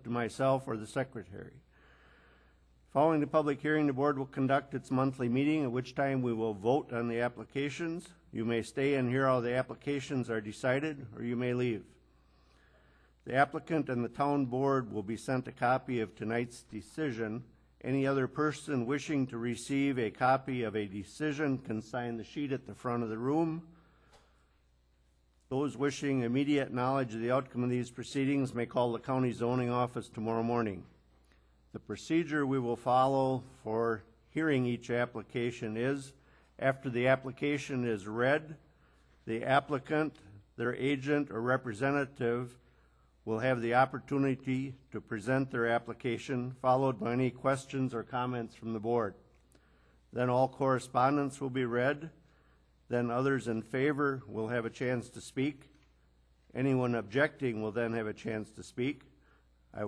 to myself or the secretary. Following the public hearing, the board will conduct its monthly meeting, at which time we will vote on the applications. You may stay and hear how the applications are decided, or you may leave. The applicant and the town board will be sent a copy of tonight's decision. Any other person wishing to receive a copy of a decision can sign the sheet at the front of the room. Those wishing immediate knowledge of the outcome of these proceedings may call the county zoning office tomorrow morning. The procedure we will follow for hearing each application is, after the application is read, the applicant, their agent, or representative will have the opportunity to present their application, followed by any questions or comments from the board. Then all correspondence will be read. Then others in favor will have a chance to speak. Anyone objecting will then have a chance to speak. I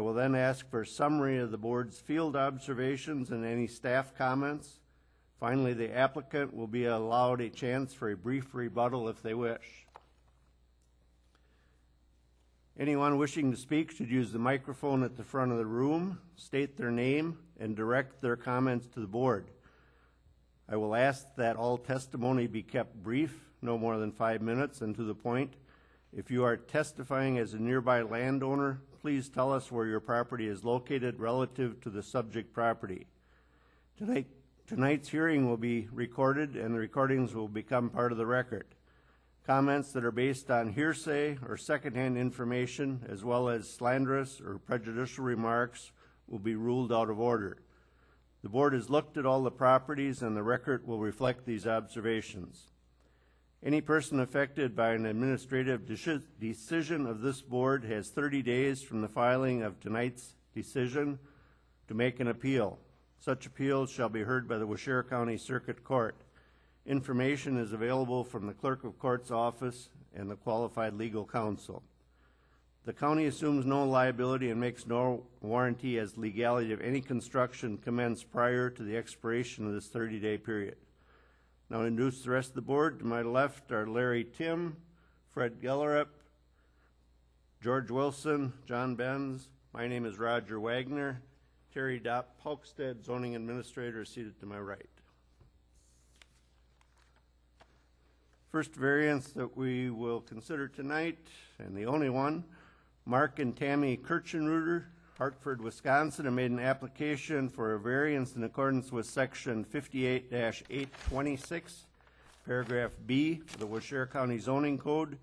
will then ask for a summary of the board's field observations and any staff comments. Finally, the applicant will be allowed a chance for a brief rebuttal if they wish. Anyone wishing to speak should use the microphone at the front of the room, state their name, and direct their comments to the board. I will ask that all testimony be kept brief, no more than 5 minutes, and to the point. If you are testifying as a nearby landowner, please tell us where your property is located relative to the subject property. Tonight's hearing will be recorded, and the recordings will become part of the record. Comments that are based on hearsay or secondhand information, as well as slanderous or prejudicial remarks, will be ruled out of order. The board has looked at all the properties, and the record will reflect these observations. Any person affected by an administrative decision of this board has 30 days from the filing of tonight's decision to make an appeal. Such appeals shall be heard by the Waushara County Circuit Court. Information is available from the Clerk of Court's office and the qualified legal counsel. The county assumes no liability and makes no warranty as legality of any construction commenced prior to the expiration of this 30-day period. Now to introduce the rest of the board. To my left are Larry Tim, Fred Gellerup, George Wilson, John Benz. My name is Roger Wagner. Terry Polkstead, zoning administrator, is seated to my right. First variance that we will consider tonight, and the only one, Mark and Tammy Kirchenruder, Hartford, Wisconsin, have made an application for a variance in accordance with section 58-826, paragraph B of the Waushara County Zoning Code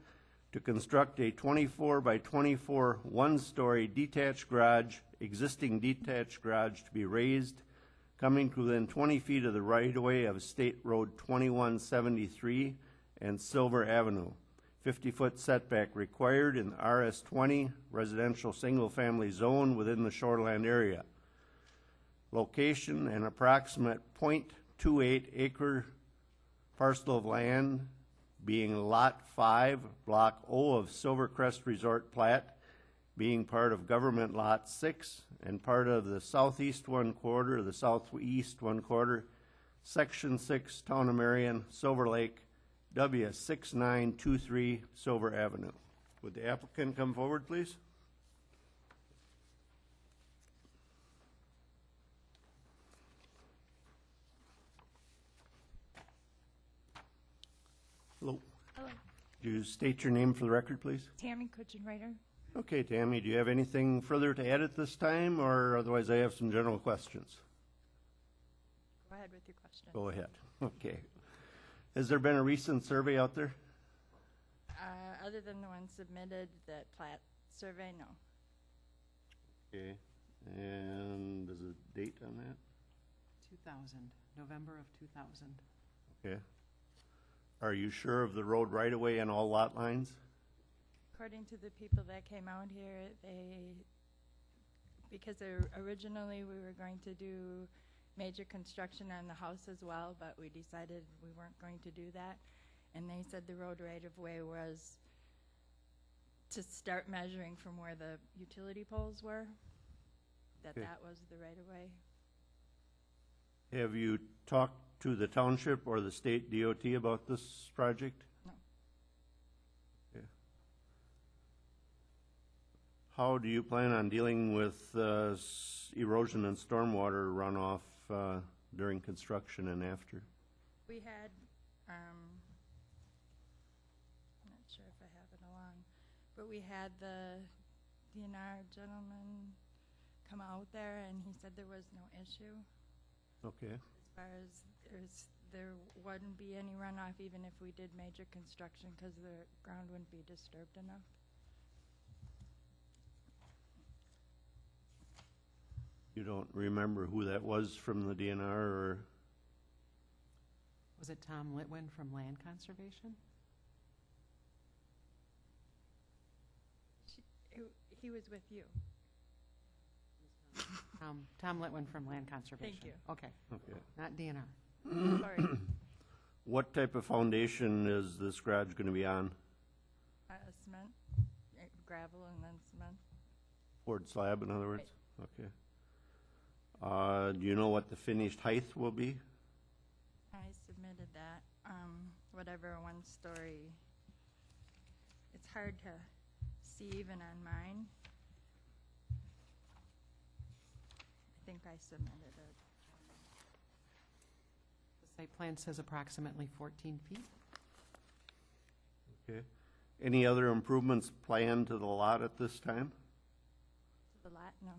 to construct a 24 by 24 one-story detached garage, existing detached garage to be raised, coming to within 20 feet of the right-of-way of State Road 2173 and Silver Avenue. 50-foot setback required in the RS20 residential single-family zone within the shoreland area. Location: an approximate 0.28 acre parcel of land, being Lot 5, Block O of Silvercrest Resort Plat, being part of Government Lot 6 and part of the southeast one quarter, the southeast one quarter, Section 6, Town of Marion, Silver Lake, W6923 Silver Avenue. Would the applicant come forward, please? Hello. Hello. Could you state your name for the record, please? Tammy Kutchenreiter. Okay, Tammy, do you have anything further to add at this time, or otherwise I have some general questions? Go ahead with your question. Go ahead. Okay. Has there been a recent survey out there? Other than the one submitted, that plat survey, no. Okay. And there's a date on that? 2000, November of 2000. Okay. Are you sure of the road right-of-way and all lot lines? According to the people that came out here, because originally we were going to do major construction on the house as well, but we decided we weren't going to do that. And they said the road right-of-way was to start measuring from where the utility poles were, that was the right-of-way. Have you talked to the township or the state DOT about this project? No. Okay. How do you plan on dealing with erosion and stormwater runoff during construction and after? We had, I'm not sure if I have it along, but we had the DNR gentleman come out there, and he said there was no issue Okay. as far as there wouldn't be any runoff even if we did major construction because the ground wouldn't be disturbed enough. You don't remember who that was from the DNR, or? Was it Tom Litwin from Land Conservation? He was with you. Tom Litwin from Land Conservation. Thank you. Okay, Okay. not DNR. Sorry. What type of foundation is this garage going to be on? Cement, gravel, and then cement. Poured slab, in other words? Okay. Do you know what the finished height will be? I submitted that, whatever one story. It's hard to see even on mine. I think I submitted it. The site plan says approximately 14 feet. Okay. Any other improvements planned to the lot at this time? The lot, no.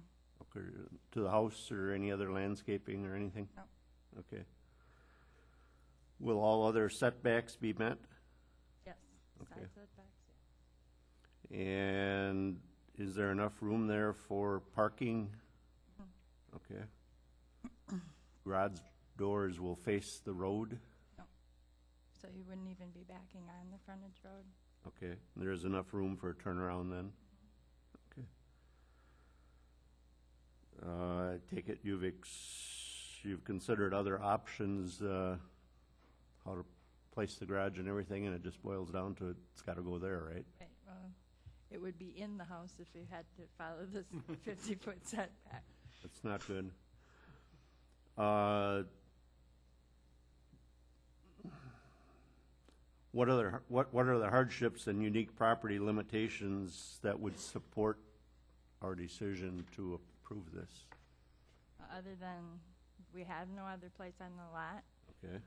Okay, to the house or any other landscaping or anything? No. Okay. Will all other setbacks be met? Yes. Okay. Side setbacks, yeah. And is there enough room there for parking? Mhm. Okay. Garage doors will face the road? So you wouldn't even be backing on the frontage road? Okay. There's enough room for a turnaround then? Okay. I take it you've considered other options, how to place the garage and everything, and it just boils down to it's got to go there, right? Right, well, it would be in the house if you had to follow this 50-foot setback. That's not good. What are the hardships and unique property limitations that would support our decision to approve this? Other than, we have no other place on the lot, Okay,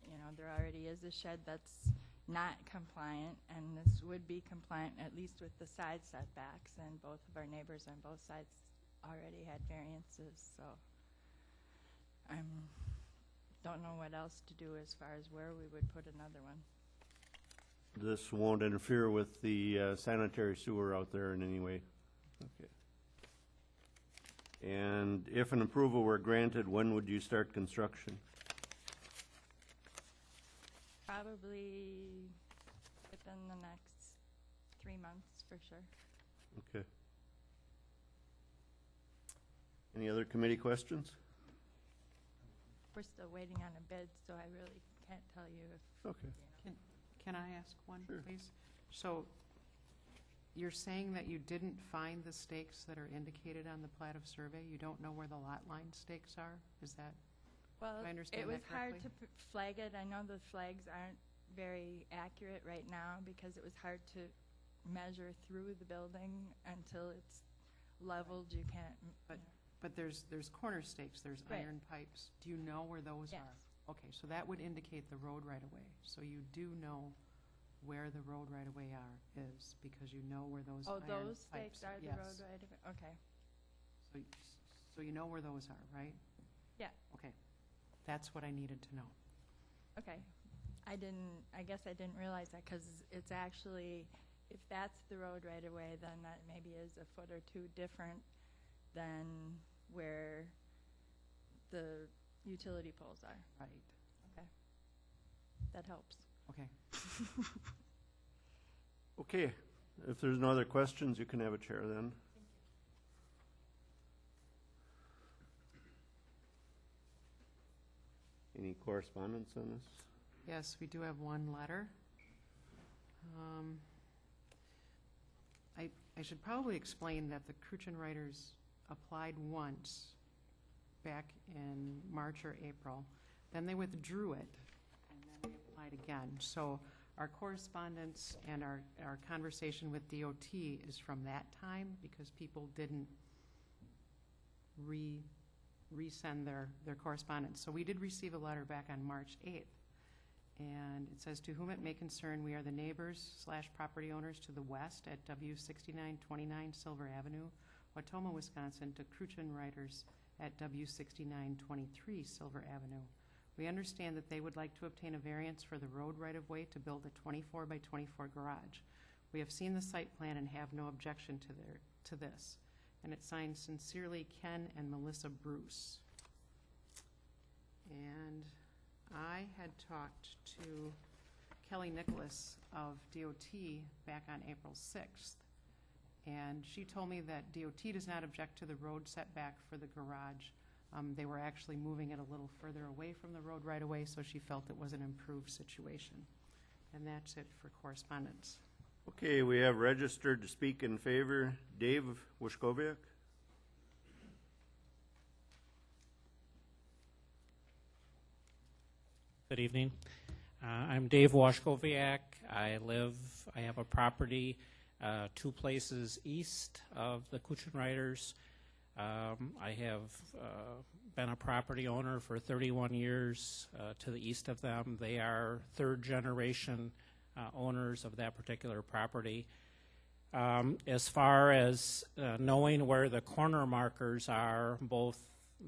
and there already is a shed that's not compliant, and this would be compliant at least with the side setbacks, and both of our neighbors on both sides already had variances, so don't know what else to do as far as where we would put another one. this won't interfere with the sanitary sewer out there in any way? Okay. And if an approval were granted, when would you start construction? Probably within the next 3 months, for sure. Okay. Any other committee questions? We're still waiting on a bid, so I really can't tell you if, Okay. Can I ask one, Sure. please? So you're saying that you didn't find the stakes that are indicated on the plat of survey? You don't know where the lot line stakes are? Is that, well, Do I understand it was that hard correctly? to flag it. I know the flags aren't very accurate right now because it was hard to measure through the building until it's leveled. You can't. but there's corner stakes, there's Right. iron pipes. Do you know where those Yes. are? Okay, so that would indicate the road right-of-way. So you do know where the road right-of-way is, because you know where those Oh, iron those pipes stakes are the yes. road right of it? Okay. So you know where those are, right? Yeah. Okay, that's what I needed to know. Okay. I guess I didn't realize that because it's actually, if that's the road right away, then that maybe is a foot or two different than where the utility poles are. Right, Okay. That helps. okay. Okay. If there's no other questions, you can have a chair then. Any correspondence on this? Yes, we do have one letter. I should probably explain that the Crucian Writers applied once back in March or April. Then they withdrew it, and then they applied again. So our correspondence and our conversation with DOT is from that time because people didn't resend their correspondence. So we did receive a letter back on March 8th. And it says, to whom it may concern, we are the neighbors/property owners to the west at W6929 Silver Avenue, Watoma, Wisconsin, to Cruchin Riders at W6923 Silver Avenue. We understand that they would like to obtain a variance for the road right-of-way to build a 24 by 24 garage. We have seen the site plan and have no objection to this. And it's signed sincerely, Ken and Melissa Bruce. And I had talked to Kelly Nicholas of DOT back on April 6th, and she told me that DOT does not object to the road setback for the garage. They were actually moving it a little further away from the road right away, so she felt it was an improved situation. And that's it for correspondence. Okay, we have registered to speak in favor, Dave Washkoviak. Good evening. I'm Dave Washkoviak. I have a property 2 places east of the Cruchin Riders. I have been a property owner for 31 years to the east of them. They are 3rd generation owners of that particular property. As far as knowing where the corner markers are, both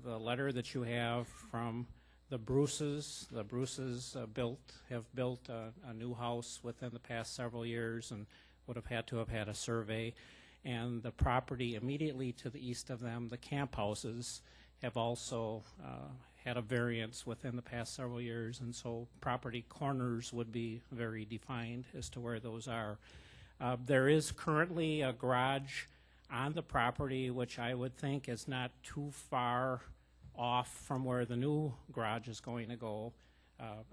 the letter that you have from the Bruces have built a new house within the past several years and would have had to have had a survey. And the property immediately to the east of them, the camp houses, have also had a variance within the past several years. And so property corners would be very defined as to where those are. There is currently a garage on the property, which I would think is not too far off from where the new garage is going to go.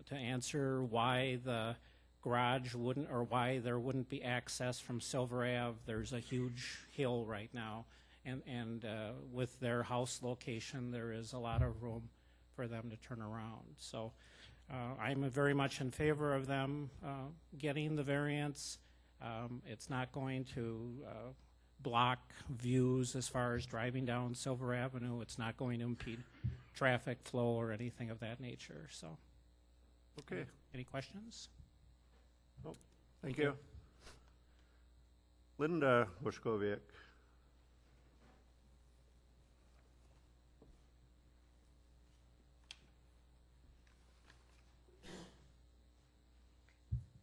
To answer why the garage wouldn't, or why there wouldn't be access from Silver Ave, there's a huge hill right now, and with their house location, there is a lot of room for them to turn around. So I'm very much in favor of them getting the variance. It's not going to block views as far as driving down Silver Avenue. It's not going to impede traffic flow or anything of that nature. So, Okay. Any questions? Oh, thank you. Linda Washkoviak.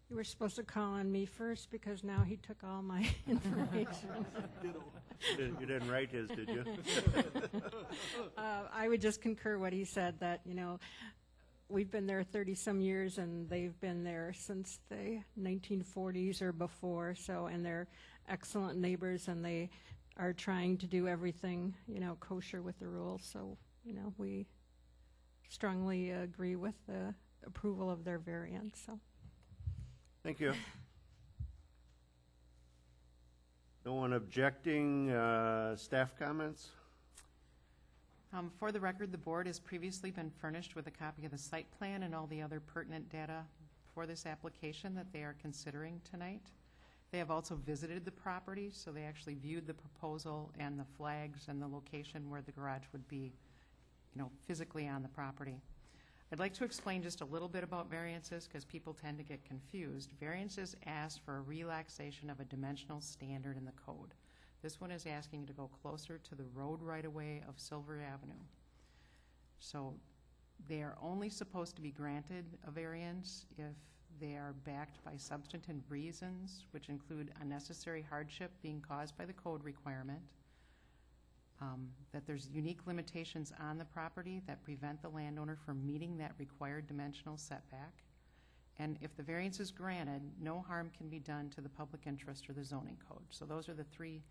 You were supposed to call on me first because now he took all my information. You didn't write his, did you? I would just concur what he said, that, you know, we've been there 30-some years and they've been there since the 1940s or before, so, and they're excellent neighbors and they are trying to do everything, you know, kosher with the rules. So, you know, we strongly agree with the approval of their variance, so. Thank you. No one objecting. Staff comments? For the record, the board has previously been furnished with a copy of the site plan and all the other pertinent data for this application that they are considering tonight. They have also visited the property, so they actually viewed the proposal and the flags and the location where the garage would be, you know, physically on the property. I'd like to explain just a little bit about variances because people tend to get confused. Variances ask for a relaxation of a dimensional standard in the code. This one is asking to go closer to the road right-of-way of Silver Avenue. So they are only supposed to be granted a variance if they are backed by substantive reasons, which include unnecessary hardship being caused by the code requirement, that there's unique limitations on the property that prevent the landowner from meeting that required dimensional setback, and if the variance is granted, no harm can be done to the public interest or the zoning code. So those are the three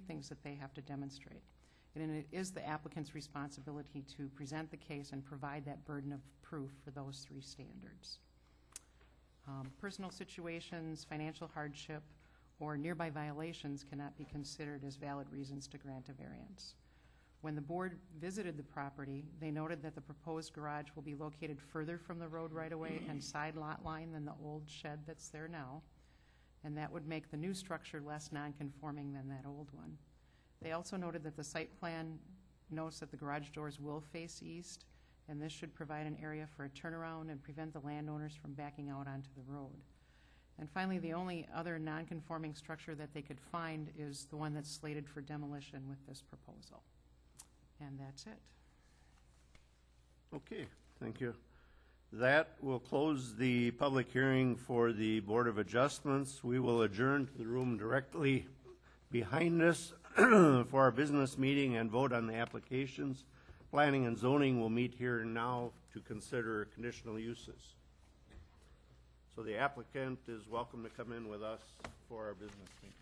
things that they have to demonstrate. And it is the applicant's responsibility to present the case and provide that burden of proof for those 3 standards. Personal situations, financial hardship, or nearby violations cannot be considered as valid reasons to grant a variance. When the board visited the property, they noted that the proposed garage will be located further from the road right-of-way and side lot line than the old shed that's there now, and that would make the new structure less non-conforming than that old one. They also noted that the site plan notes that the garage doors will face east, and this should provide an area for a turnaround and prevent the landowners from backing out onto the road. And finally, the only other non-conforming structure that they could find is the one that's slated for demolition with this proposal. And that's it. Okay, thank you. That will close the public hearing for the Board of Adjustments. We will adjourn to the room directly behind us for our business meeting and vote on the applications. Planning and zoning will meet here now to consider conditional uses. So the applicant is welcome to come in with us for our business meeting.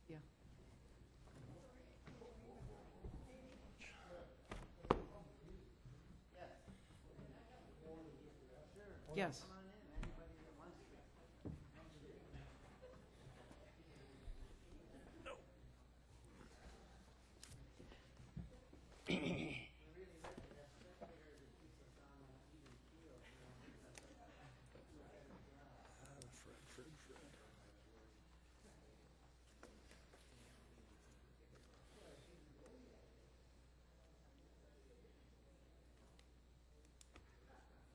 Yeah. Yes.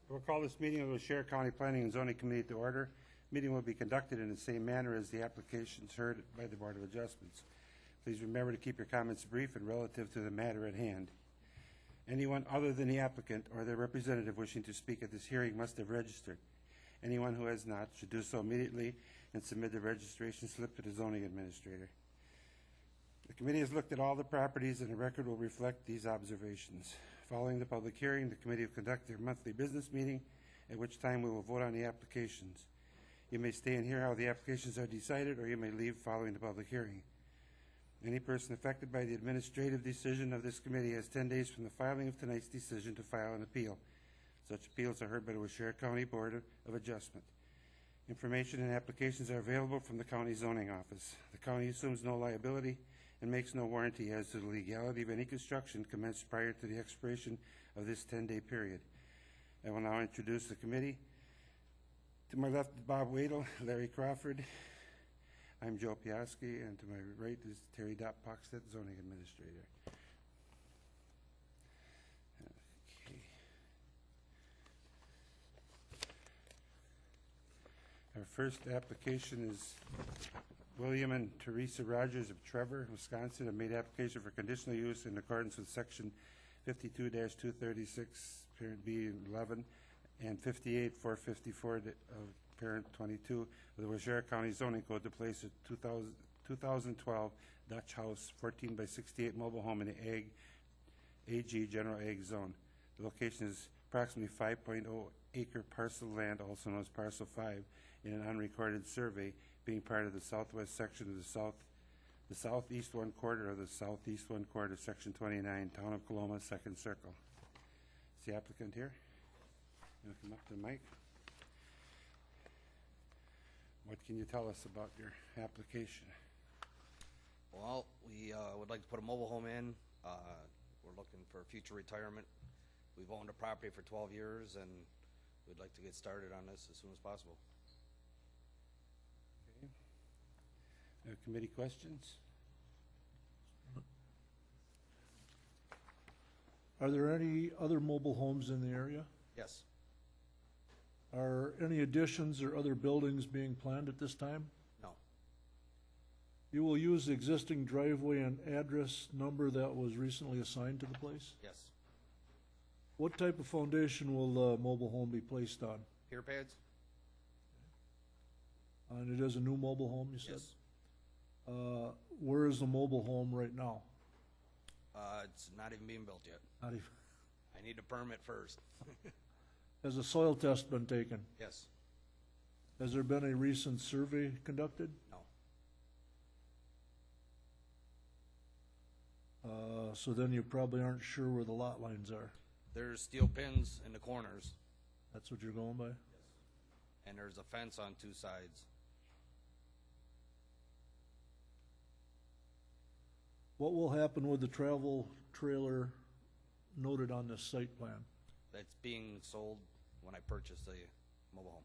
We'll call this meeting of the Share County Planning and Zoning Committee to order. Meeting will be conducted in the same manner as the applications heard by the Board of Adjustments. Please remember to keep your comments brief and relative to the matter at hand. Anyone other than the applicant or their representative wishing to speak at this hearing must have registered. Anyone who has not should do so immediately and submit the registration slip to the zoning administrator. The committee has looked at all the properties and the record will reflect these observations. Following the public hearing, the committee will conduct their monthly business meeting, at which time we will vote on the applications. You may stay and hear how the applications are decided, or you may leave following the public hearing. Any person affected by the administrative decision of this committee has 10 days from the filing of tonight's decision to file an appeal. Such appeals are heard by the Waushara County Board of Adjustment. Information and applications are available from the county zoning office. The county assumes no liability and makes no warranty as to the legality of any construction commenced prior to the expiration of this 10-day period. I will now introduce the committee. To my left is Bob Wadle, Larry Crawford. I'm Joe Piaski, and to my right is Terry Dopp-Poxtet, zoning administrator. Okay. Our first application is William and Teresa Rogers of Trevor, Wisconsin, have made application for conditional use in accordance with section 52-236, parent B 11, and 58-454 of parent 22 of the Waushara County Zoning Code to place a 2012 Dutch House 14 by 68 mobile home in the AG General Ag Zone. The location is approximately 5.0 acre parcel of land, also known as Parcel 5, in an unrecorded survey, being part of the southwest section of the southeast one quarter of the southeast one quarter, section 29, town of Coloma, second circle. Is the applicant here? You want to come up to the mic? What can you tell us about your application? Well, we would like to put a mobile home in. We're looking for future retirement. We've owned a property for 12 years, and we'd like to get started on this as soon as possible. Committee questions? Are there any other mobile homes in the area? Yes. Are any additions or other buildings being planned at this time? No. You will use the existing driveway and address number that was recently assigned to the place? Yes. What type of foundation will the mobile home be placed on? Pier pads? And it is a new mobile home, you said? Yes. Where is the mobile home right now? It's not even being built yet. Not even, I need a permit first. Has a soil test been taken? Yes. Has there been a recent survey conducted? No. So then you probably aren't sure where the lot lines are. There's steel pins in the corners, That's what you're going by? and there's a fence on 2 sides. What will happen with the travel trailer noted on this site plan? That's being sold when I purchase the mobile home.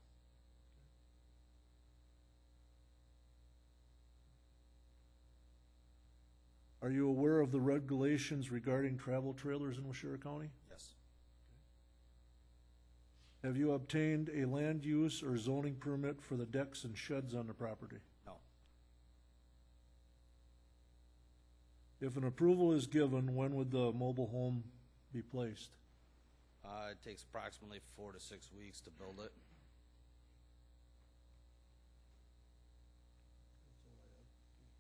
Are you aware of the regulations regarding travel trailers in Washira County? Yes. Have you obtained a land use or zoning permit for the decks and sheds on the property? No. If an approval is given, when would the mobile home be placed? It takes approximately 4 to 6 weeks to build it.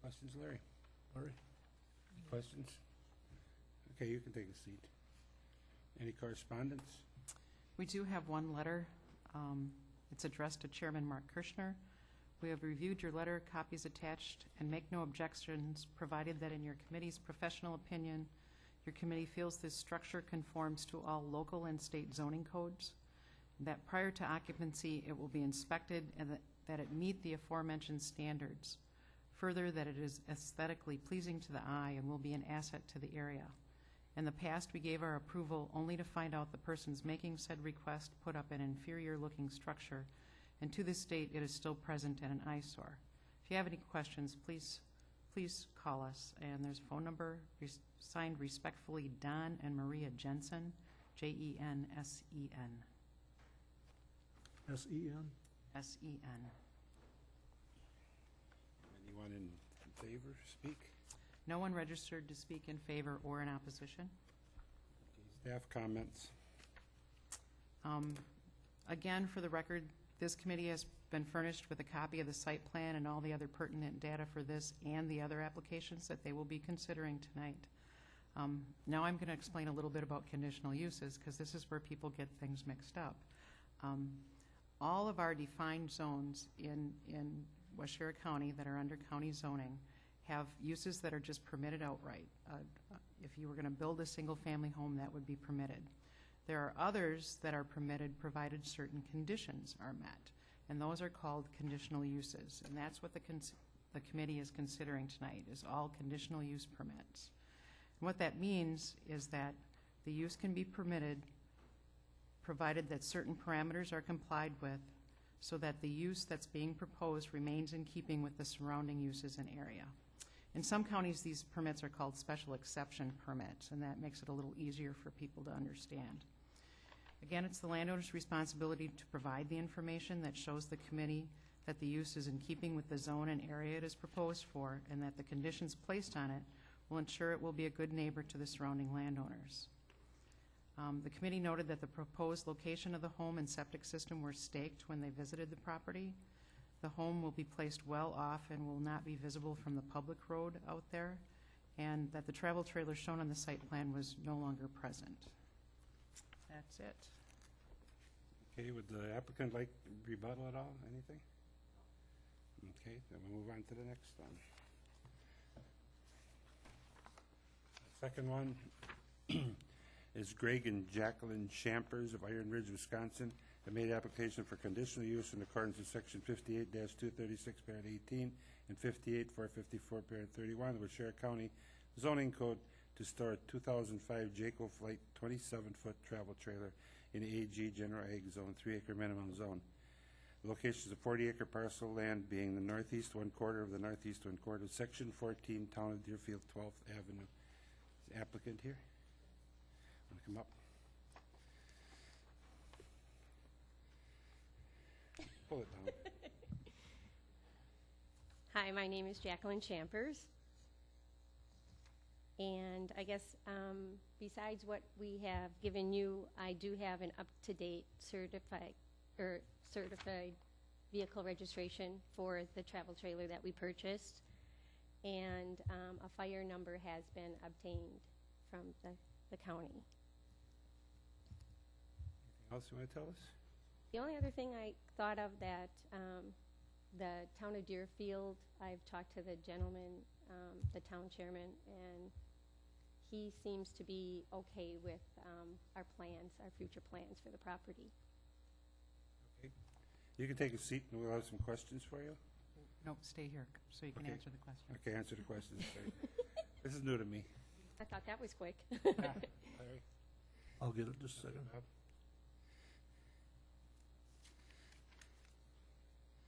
Questions, Larry? Larry? Questions? Okay, you can take a seat. Any correspondence? We do have one letter. It's addressed to Chairman Mark Kirschner. We have reviewed your letter, copies attached, and make no objections, provided that in your committee's professional opinion, your committee feels this structure conforms to all local and state zoning codes, that prior to occupancy, it will be inspected, and that it meet the aforementioned standards. Further, that it is aesthetically pleasing to the eye and will be an asset to the area. In the past, we gave our approval only to find out the persons making said request put up an inferior-looking structure, and to this date, it is still present and an eyesore. If you have any questions, please call us. And there's a phone number, signed respectfully, Don and Maria Jensen, Jensen. S-E-N? SEN. Anyone in favor speak? No one registered to speak in favor or in opposition. Staff comments? Again, for the record, this committee has been furnished with a copy of the site plan and all the other pertinent data for this and the other applications that they will be considering tonight. Now I'm going to explain a little bit about conditional uses, because this is where people get things mixed up. All of our defined zones in Washira County that are under county zoning have uses that are just permitted outright. If you were going to build a single-family home, that would be permitted. There are others that are permitted provided certain conditions are met, and those are called conditional uses, and that's what the committee is considering tonight, is all conditional use permits. And what that means is that the use can be permitted provided that certain parameters are complied with, so that the use that's being proposed remains in keeping with the surrounding uses and area. In some counties, these permits are called special exception permits, and that makes it a little easier for people to understand. Again, it's the landowner's responsibility to provide the information that shows the committee that the use is in keeping with the zone and area it is proposed for, and that the conditions placed on it will ensure it will be a good neighbor to the surrounding landowners. The committee noted that the proposed location of the home and septic system were staked when they visited the property. The home will be placed well off and will not be visible from the public road out there, and that the travel trailer shown on the site plan was no longer present. That's it. Okay, would the applicant like rebuttal at all? Anything? Okay, then we'll move on to the next one. Second one is Greg and Jacqueline Champers of Iron Ridge, Wisconsin, have made application for conditional use in accordance with section 58-236, parent 18, and 58-454, parent 31 of the Washira County zoning code to store a 2005 Jayco Flight 27-foot travel trailer in the AG General Ag Zone, 3-acre minimum zone. The location is a 40-acre parcel of land being the northeast one quarter of the northeast one quarter of section 14, town of Deerfield, 12th Avenue. Is the applicant here? Want to come up? Pull it down. Hi, my name is Jacqueline Champers. And I guess besides what we have given you, I do have an up-to-date certified vehicle registration for the travel trailer that we purchased. And a fire number has been obtained from the county. else you want to tell us? The only other thing I thought of that, the town of Deerfield, I've talked to the gentleman, the town chairman, and he seems to be okay with our plans, our future plans for the property. Okay. You can take a seat and we'll have some questions for you. Nope, stay here so you can Okay. answer the question. Okay, answer the questions. This is new to me. I thought that was quick. Larry? I'll get it just a second. Bob?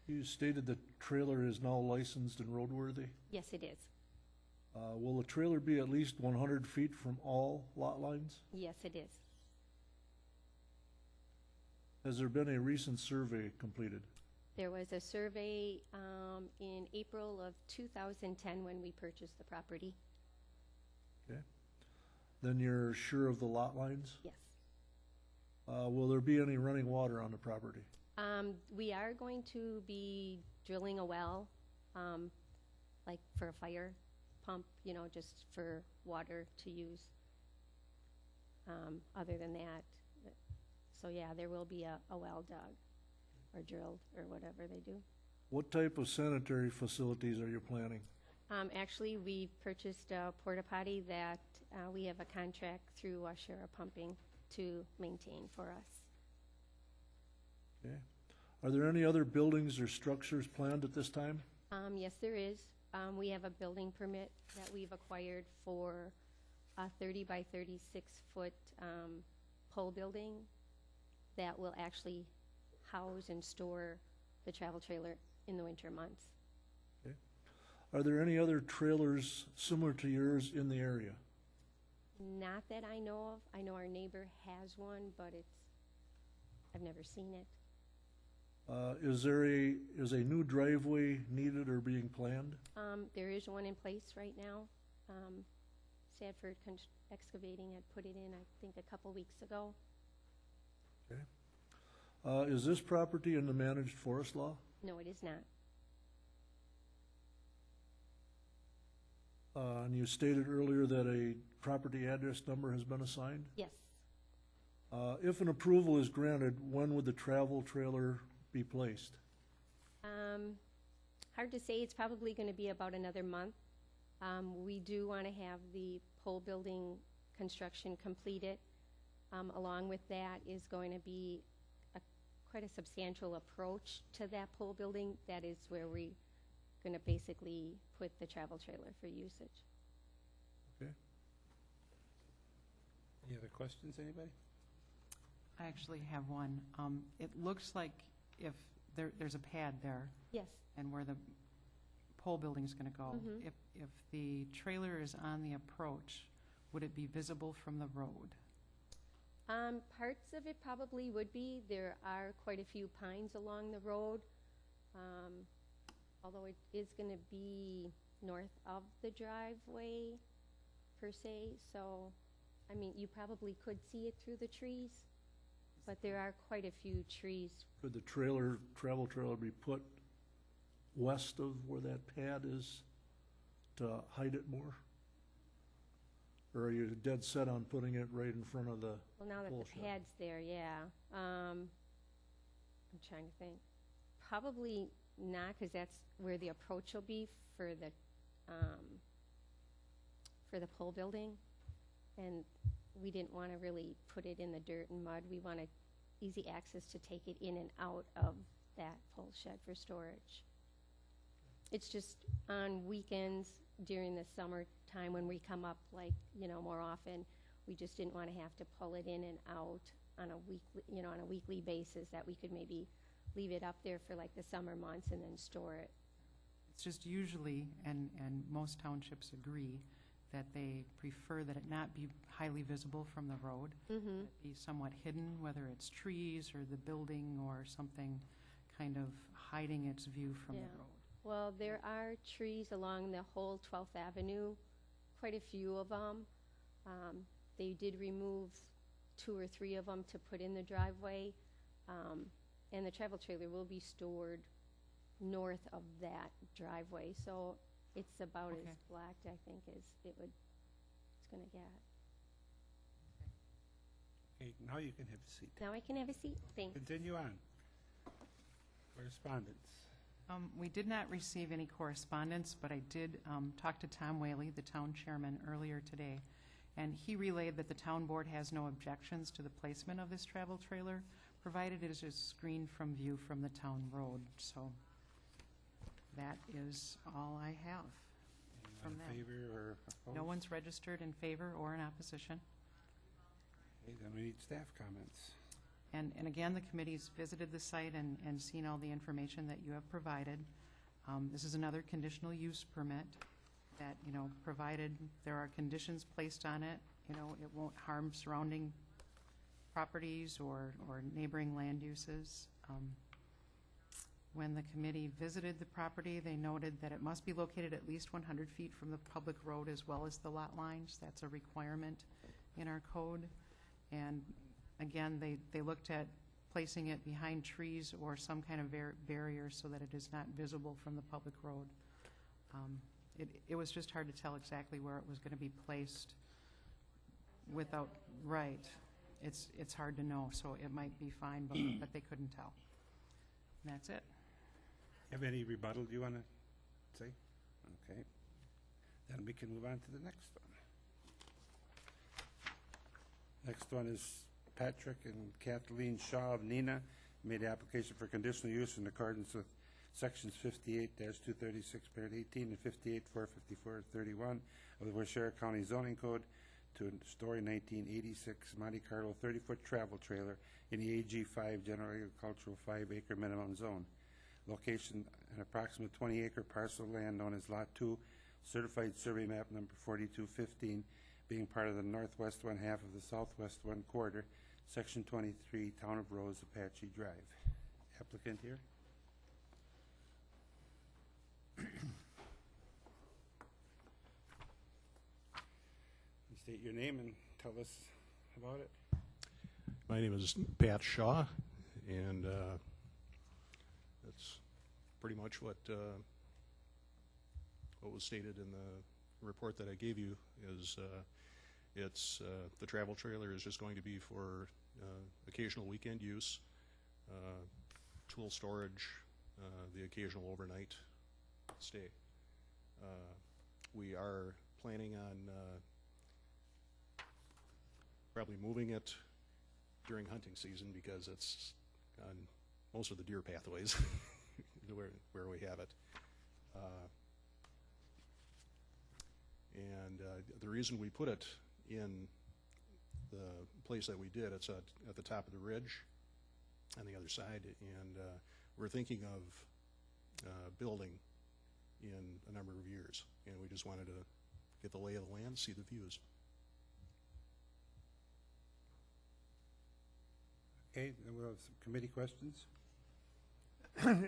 You stated the trailer is now licensed and roadworthy. Yes, it is. Will the trailer be at least 100 feet from all lot lines? Yes, it is. Has there been a recent survey completed? There was a survey in April of 2010 when we purchased the property. Okay. Then you're sure of the lot lines? Yes. Will there be any running water on the property? We are going to be drilling a well, like for a fire pump, you know, just for water to use. Other than that, so yeah, there will be a well dug or drilled or whatever they do. What type of sanitary facilities are you planning? Actually, we purchased a porta potty that we have a contract through Washera Pumping to maintain for us. Okay. Are there any other buildings or structures planned at this time? Yes, there is. We have a building permit that we've acquired for a 30 by 36 foot pole building that will actually house and store the travel trailer in the winter months. Are there any other trailers similar to yours in the area? Not that I know of. I know our neighbor has one, but I've never seen it. Is a new driveway needed or being planned? There is one in place right now. Sadford Excavating had put it in, I think, a couple weeks ago. Is this property in the managed forest law? No, it is not. And you stated earlier that a property address number has been assigned? Yes. If an approval is granted, when would the travel trailer be placed? Hard to say. It's probably going to be about another month. We do want to have the pole building construction completed. Along with that is going to be quite a substantial approach to that pole building. That is where we're going to basically put the travel trailer for usage. Okay. Any other questions, anybody? I actually have one. It looks like if there's a pad there Yes. and where the pole building's going to go, Mhm. if the trailer is on the approach, would it be visible from the road? Parts of it probably would be. There are quite a few pines along the road, although it is going to be north of the driveway per se. So, I mean, you probably could see it through the trees, but there are quite a few trees. Could the travel trailer be put west of where that pad is to hide it more? Or are you dead set on putting it right in front of the, Well, now that the Bullshit. pad's there, yeah. I'm trying to think. Probably not, because that's where the approach will be for the pole building. And we didn't want to really put it in the dirt and mud. We wanted easy access to take it in and out of that pole shed for storage. It's just on weekends during the summertime when we come up, like, you know, more often, we just didn't want to have to pull it in and out on a weekly, you know, on a weekly basis, that we could maybe leave it up there for like the summer months and then store it. It's just usually, and most townships agree, that they prefer that it not be highly visible from the road. Mm-hmm. It be somewhat hidden, whether it's trees or the building or something kind of hiding its view from the Yeah. road. Well, there are trees along the whole 12th Avenue, quite a few of them. They did remove 2 or 3 of them to put in the driveway, and the travel trailer will be stored north of that driveway, so it's about Okay. as blocked, I think, as it's going to get. Okay, Now you can have a seat. Now I can have a seat? Thanks. Continue on. Correspondence. We did not receive any correspondence, but I did talk to Tom Whaley, the town chairman, earlier today, and he relayed that the town board has no objections to the placement of this travel trailer, provided it is screened from view from the town road. So that is all I have from In them. favor or opposed? No one's registered in favor or in opposition. Okay, then we need staff comments. And again, the committee's visited the site and seen all the information that you have provided. This is another conditional use permit that, provided there are conditions placed on it, it won't harm surrounding properties or neighboring land uses. When the committee visited the property, they noted that it must be located at least 100 feet from the public road as well as the lot lines. That's a requirement in our code. And again, they looked at placing it behind trees or some kind of barrier so that it is not visible from the public road. It was just hard to tell exactly where it was going to be placed without, right. It's hard to know, so it might be fine, but they couldn't tell. And that's it. Have any rebuttal you want to say? Okay. Then we can move on to the next one. Next one is Patrick and Kathleen Shaw of Neenah made application for conditional use in accordance with sections 58-236, paragraph 18, and 58-454-31 of the Waushara County Zoning Code to store a 1986 Monte Carlo 30-foot travel trailer in the AG5 General Agricultural 5-acre minimum zone. Location, an approximate 20-acre parcel of land known as Lot 2, certified survey map number 4215, being part of the northwest one half of the southwest one quarter, section 23, Town of Rose, Apache Drive. Applicant here. State your name and tell us about it. My name is Pat Shaw, and that's pretty much what was stated in the report that I gave you. Is the travel trailer is just going to be for occasional weekend use, tool storage, the occasional overnight stay. We are planning on probably moving it during hunting season because it's on most of the deer pathways where we have it. And the reason we put it in the place that we did, it's at the top of the ridge on the other side, and we're thinking of building in a number of years, and we just wanted to get the lay of the land, see the views. Okay, then we'll have some committee questions.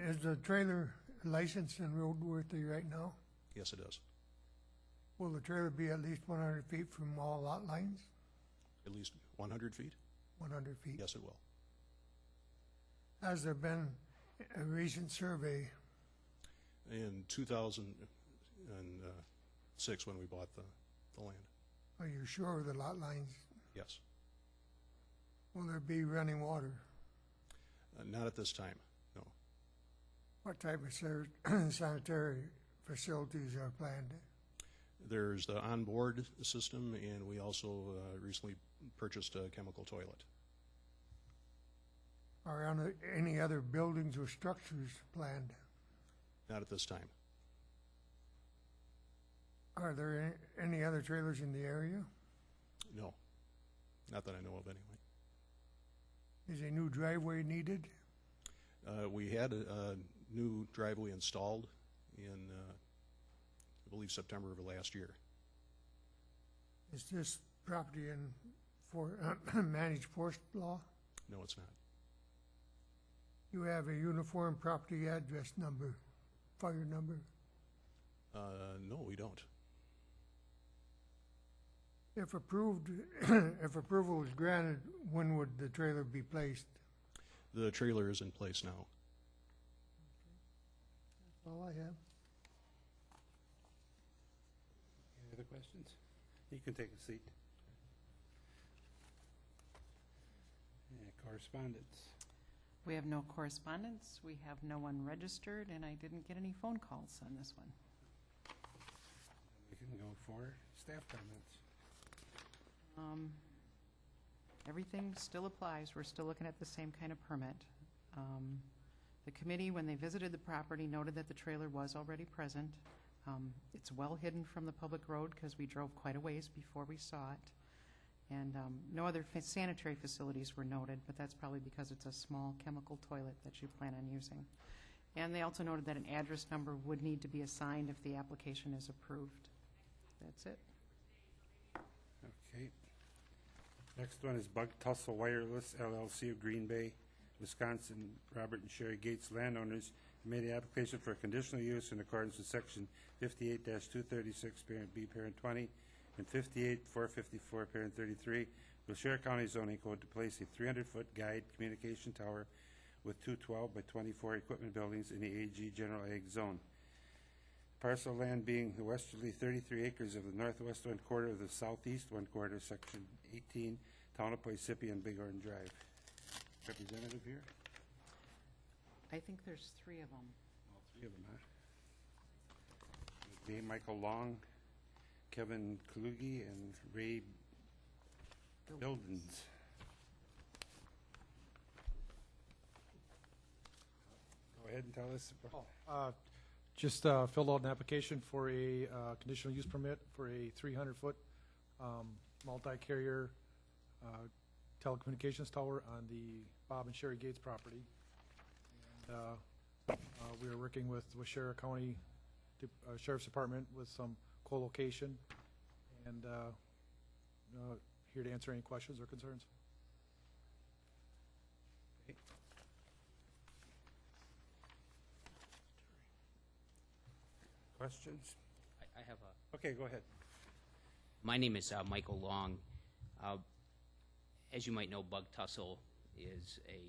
Is the trailer licensed and roadworthy right now? Yes, it is. Will the trailer be at least 100 feet from all lot lines? At least 100 feet? 100 feet? Yes, it will. Has there been a recent survey? In 2006, when we bought the land. Are you sure of the lot lines? Yes. Will there be running water? Not at this time, no. What type of sanitary facilities are planned? There's the onboard system, and we also recently purchased a chemical toilet. Are any other buildings or structures planned? Not at this time. Are there any other trailers in the area? No. Not that I know of, anyway. Is a new driveway needed? We had a new driveway installed in, I believe, September of last year. Is this property in managed forest law? No, it's not. You have a uniform property address number, fire number? No, we don't. If approved, if approval is granted, when would the trailer be placed? The trailer is in place now. That's all I have. Any other questions? You can take a seat. Correspondence. We have no correspondence, we have no one registered, and I didn't get any phone calls on this one. We can go for staff comments. Everything still applies. We're still looking at the same kind of permit. The committee, when they visited the property, noted that the trailer was already present. It's well hidden from the public road because we drove quite a ways before we saw it. And no other sanitary facilities were noted, but that's probably because it's a small chemical toilet that you plan on using. And they also noted that an address number would need to be assigned if the application is approved. That's it. Okay. Next one is Bug Tussle Wireless LLC of Green Bay, Wisconsin. Robert and Sherry Gates, landowners, made an application for conditional use in accordance with section 58-236, parent B, parent 20, and 58-454, parent 33, Wilshire County zoning code to place a 300-foot guide communication tower with two 12 by 24 equipment buildings in the AG General Ag Zone. Parcel of land being the westerly 33 acres of the northwest one quarter of the southeast one quarter, section 18, town of Parsippany and Bighorn Drive. Representative here? I think there's three of them. All three of them, huh? Okay, Michael Long, Kevin Kluge, and Ray Bildens. Go ahead and tell us. Just filled out an application for a conditional use permit for a 300-foot multi-carrier telecommunications tower on the Bob and Sherry Gates property. And we are working with Washera County Sheriff's Department with some co-location, and here to answer any questions or concerns. Questions? I have a. Okay, go ahead. My name is Michael Long. As you might know, Bug Tussle is a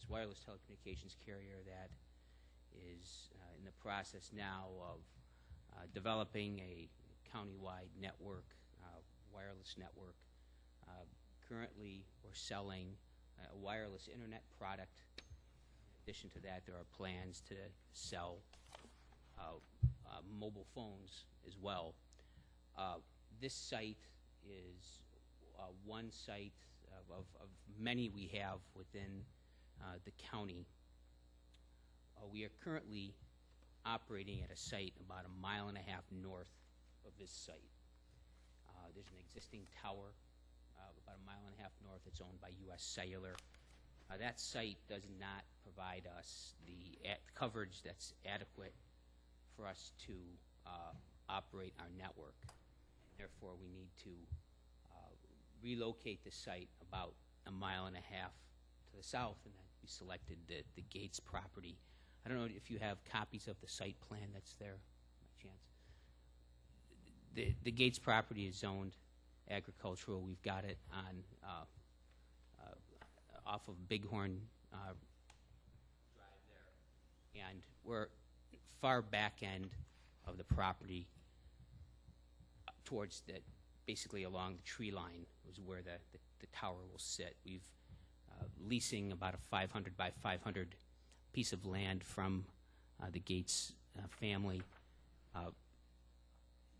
wireless telecommunications carrier that is in the process now of developing a countywide network, wireless network. Currently, we're selling a wireless internet product. In addition to that, there are plans to sell mobile phones as well. This site is one site of many we have within the county. We are currently operating at a site about 1.5 miles north of this site. There's an existing tower about 1.5 miles north. It's owned by U.S. Cellular. That site does not provide us the coverage that's adequate for us to operate our network. Therefore, we need to relocate the site about 1.5 miles to the south, and then we selected the Gates property. I don't know if you have copies of the site plan that's there, by chance. The Gates property is zoned agricultural. We've got it on off of Bighorn Drive there, and we're far back end of the property towards the, basically along the tree line was where the tower will sit. We've leasing about a 500 by 500 piece of land from the Gates family.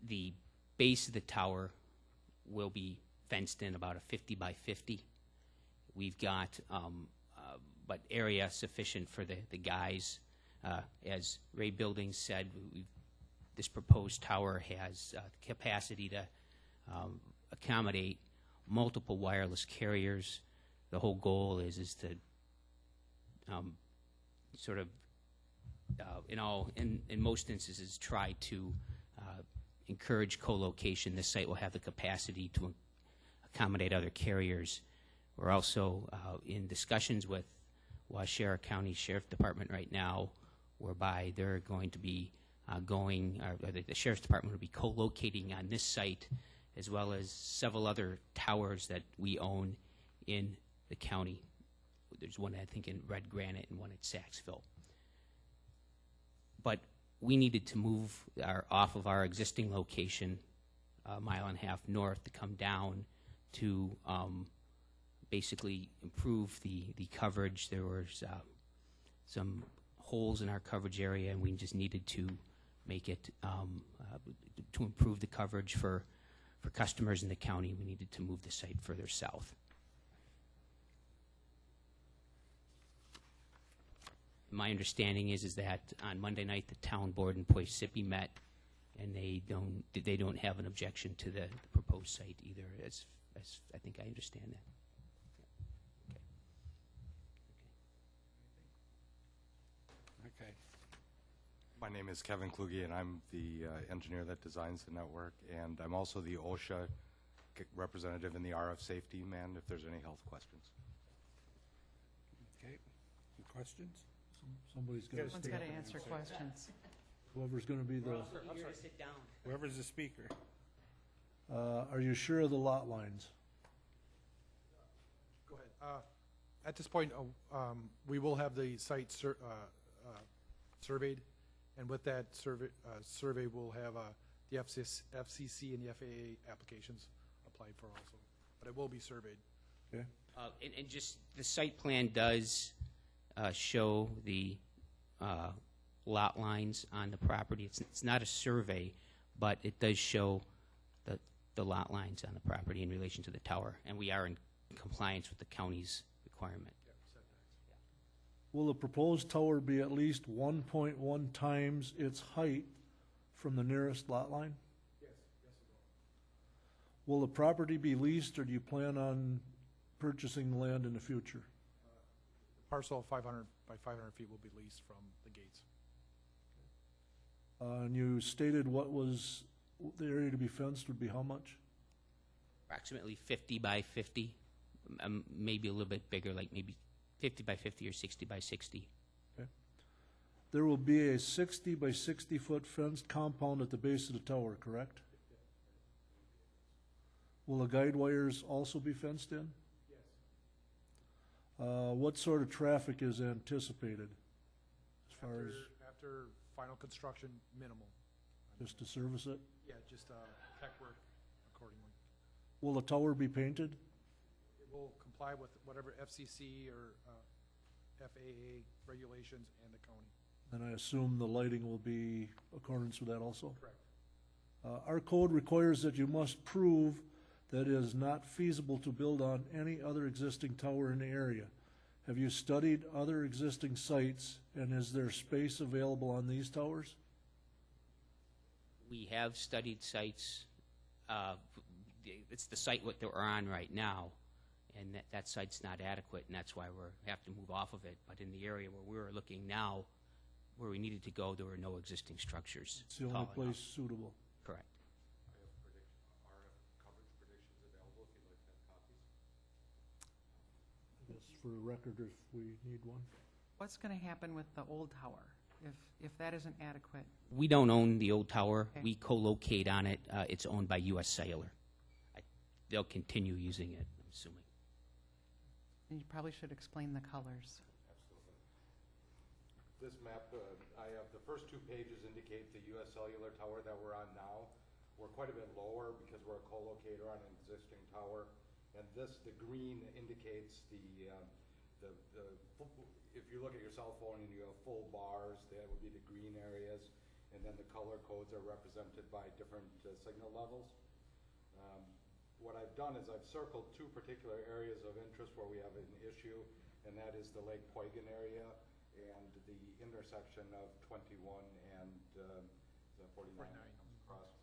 The base of the tower will be fenced in about a 50 by 50. We've got but area sufficient for the guys. As Ray Buildings said, this proposed tower has capacity to accommodate multiple wireless carriers. The whole goal is to sort of in most instances try to encourage co-location. This site will have the capacity to accommodate other carriers. We're also in discussions with Washera County Sheriff Department right now, whereby they're going to be the Sheriff's Department will be co-locating on this site, as well as several other towers that we own in the county. There's one, I think, in Red Granite and one at Saxville. But we needed to move off of our existing location 1.5 miles north to come down to basically improve the coverage. There was some holes in our coverage area, and we just needed to make it, to improve the coverage for customers in the county. We needed to move the site further south. My understanding is that on Monday night, the town board in Poisippi met, and they don't have an objection to the proposed site either, as I think I understand that. Okay. My name is Kevin Kluge, and I'm the engineer that designs the network, and I'm also the OSHA representative and the RF safety man if there's any health questions. Okay. Any questions? Somebody's got to Someone's got to answer questions. Whoever's going to be the, Eager to sit down. Whoever's the speaker. are you sure of the lot lines? Go ahead. At this point, we will have the site surveyed, and with that survey, we'll have the FCC and the FAA applications applied for also. But it will be surveyed. Okay. And just the site plan does show the lot lines on the property. It's not a survey, but it does show the lot lines on the property in relation to the tower, and we are in compliance with the county's requirement. Will the proposed tower be at least 1.1 times its height from the nearest lot line? Yes, it will. Will the property be leased, or do you plan on purchasing the land in the future? Parcel of 500 by 500 feet will be leased from the gates. And you stated what was the area to be fenced would be how much? Approximately 50 by 50, maybe a little bit bigger, like maybe 50 by 50 or 60 by 60. Okay. There will be a 60 by 60 foot fenced compound at the base of the tower, correct? Will the guide wires also be fenced in? Yes. What sort of traffic is anticipated as far as After final construction, minimal. just to service it? Yeah, just tech work accordingly. Will the tower be painted? It will comply with whatever FCC or FAA regulations and the county. And I assume the lighting will be accordance with that also? Correct. Our code requires that you must prove that it is not feasible to build on any other existing tower in the area. Have you studied other existing sites, and is there space available on these towers? We have studied sites. It's the site what they're on right now, and that site's not adequate, and that's why we have to move off of it. But in the area where we're looking now, where we needed to go, there were no existing structures. It's the only tall place enough. suitable. Correct. I have RF coverage predictions available if you'd like to have copies. I guess for a record, if we need one. What's going to happen with the old tower if that isn't adequate? We don't own the old tower. Okay. We co-locate on it. It's owned by U.S. Cellular. They'll continue using it, I'm assuming. And you probably should explain the colors. Absolutely. This map, I have the first 2 pages indicate the U.S. Cellular tower that we're on now. We're quite a bit lower because we're a co-locator on an existing tower. And the green indicates if you look at your cell phone and you have full bars, that would be the green areas. And then the color codes are represented by different signal levels. What I've done is I've circled 2 particular areas of interest where we have an issue, and that is the Lake Poygan area and the intersection of 21 and 49 across.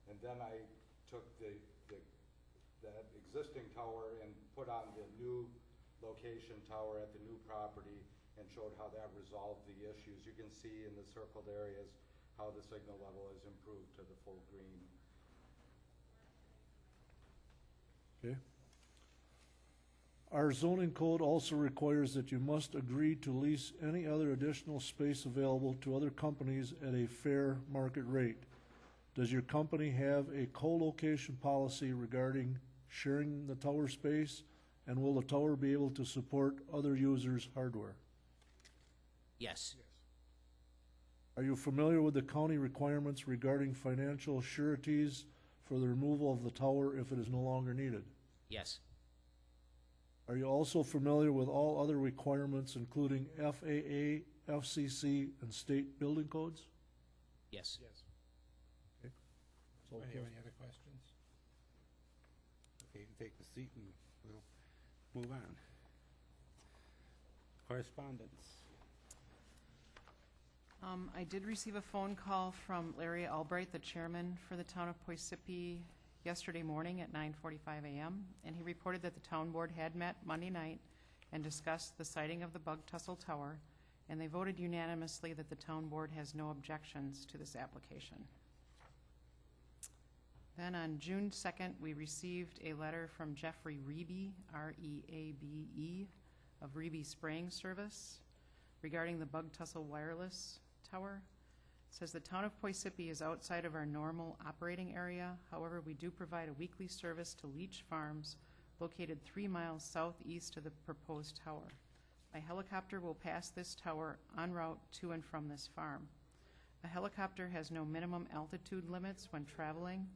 And then I took that existing tower and put on the new location tower at the new property and showed how that resolved the issues. You can see in the circled areas how the signal level has improved to the full green. Okay. Our zoning code also requires that you must agree to lease any other additional space available to other companies at a fair market rate. Does your company have a co-location policy regarding sharing the tower space, and will the tower be able to support other users' hardware? Yes. Are you familiar with the county requirements regarding financial sureties for the removal of the tower if it is no longer needed? Yes. Are you also familiar with all other requirements, including FAA, FCC, and state building codes? Yes. Yes. So, Any other questions? Okay, you can take the seat and we'll move on. Correspondence. I did receive a phone call from Larry Albright, the chairman for the town of Poisippi, yesterday morning at 9:45 a.m., and he reported that the town board had met Monday night and discussed the siting of the Bug Tussle Tower, and they voted unanimously that the town board has no objections to this application. Then on June 2nd, we received a letter from Jeffrey Reeby, R-E-A-B-E, of Reeby Spraying Service regarding the Bug Tussle Wireless Tower. It says the town of Poisippi is outside of our normal operating area. However, we do provide a weekly service to Leach Farms, located 3 miles southeast of the proposed tower. A helicopter will pass this tower en route to and from this farm. A helicopter has no minimum altitude limits when traveling,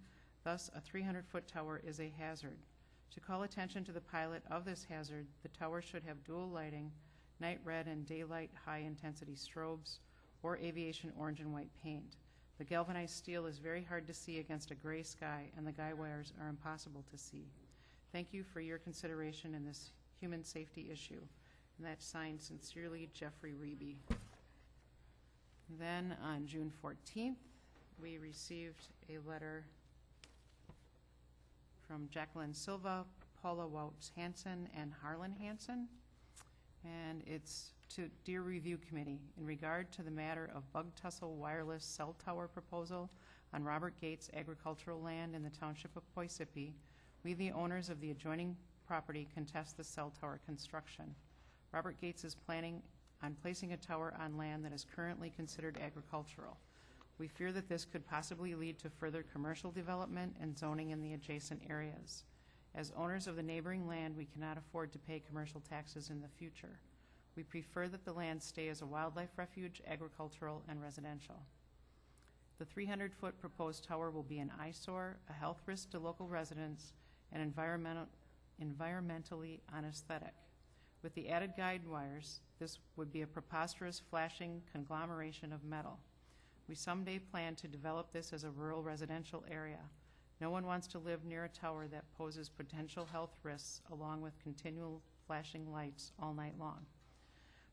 thus a 300-foot tower is a hazard. To call attention to the pilot of this hazard, the tower should have dual lighting, night red and daylight high-intensity strobes, or aviation orange and white paint. The galvanized steel is very hard to see against a gray sky, and the guy wires are impossible to see. Thank you for your consideration in this human safety issue. And that's signed sincerely, Jeffrey Reeby. Then on June 14th, we received a letter from Jacqueline Silva, Paula Woutz Hansen, and Harlan Hansen. And it's to Deer Review Committee in regard to the matter of Bug Tussle Wireless Cell Tower proposal on Robert Gates agricultural land in the township of Poisippi. We, the owners of the adjoining property, contest the cell tower construction. Robert Gates is planning on placing a tower on land that is currently considered agricultural. We fear that this could possibly lead to further commercial development and zoning in the adjacent areas. As owners of the neighboring land, we cannot afford to pay commercial taxes in the future. We prefer that the land stay as a wildlife refuge, agricultural, and residential. The 300-foot proposed tower will be an eyesore, a health risk to local residents, and environmentally unaesthetic. With the added guide wires, this would be a preposterous flashing conglomeration of metal. We someday plan to develop this as a rural residential area. No one wants to live near a tower that poses potential health risks along with continual flashing lights all night long.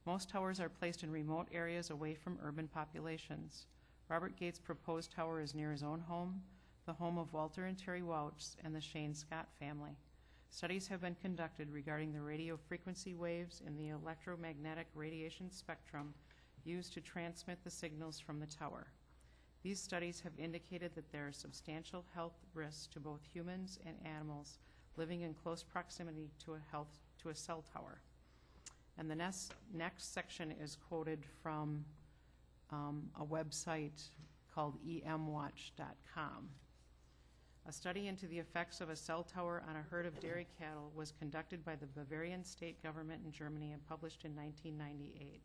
Most towers are placed in remote areas away from urban populations. Robert Gates' proposed tower is near his own home, the home of Walter and Terry Woutz, and the Shane Scott family. Studies have been conducted regarding the radio frequency waves in the electromagnetic radiation spectrum used to transmit the signals from the tower. These studies have indicated that there are substantial health risks to both humans and animals living in close proximity to a cell tower. And the next section is quoted from a website called emwatch.com. A study into the effects of a cell tower on a herd of dairy cattle was conducted by the Bavarian state government in Germany and published in 1998.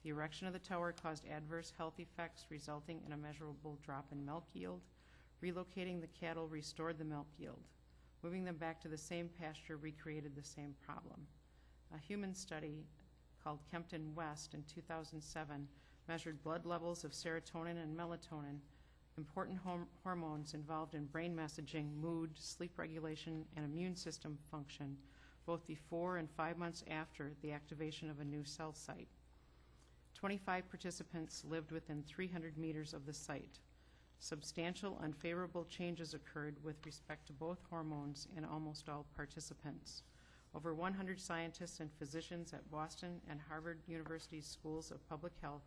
The erection of the tower caused adverse health effects, resulting in a measurable drop in milk yield. Relocating the cattle restored the milk yield. Moving them back to the same pasture recreated the same problem. A human study called Kempton West in 2007 measured blood levels of serotonin and melatonin, important hormones involved in brain messaging, mood, sleep regulation, and immune system function, both before and 5 months after the activation of a new cell site. 25 participants lived within 300 meters of the site. Substantial unfavorable changes occurred with respect to both hormones in almost all participants. Over 100 scientists and physicians at Boston and Harvard University Schools of Public Health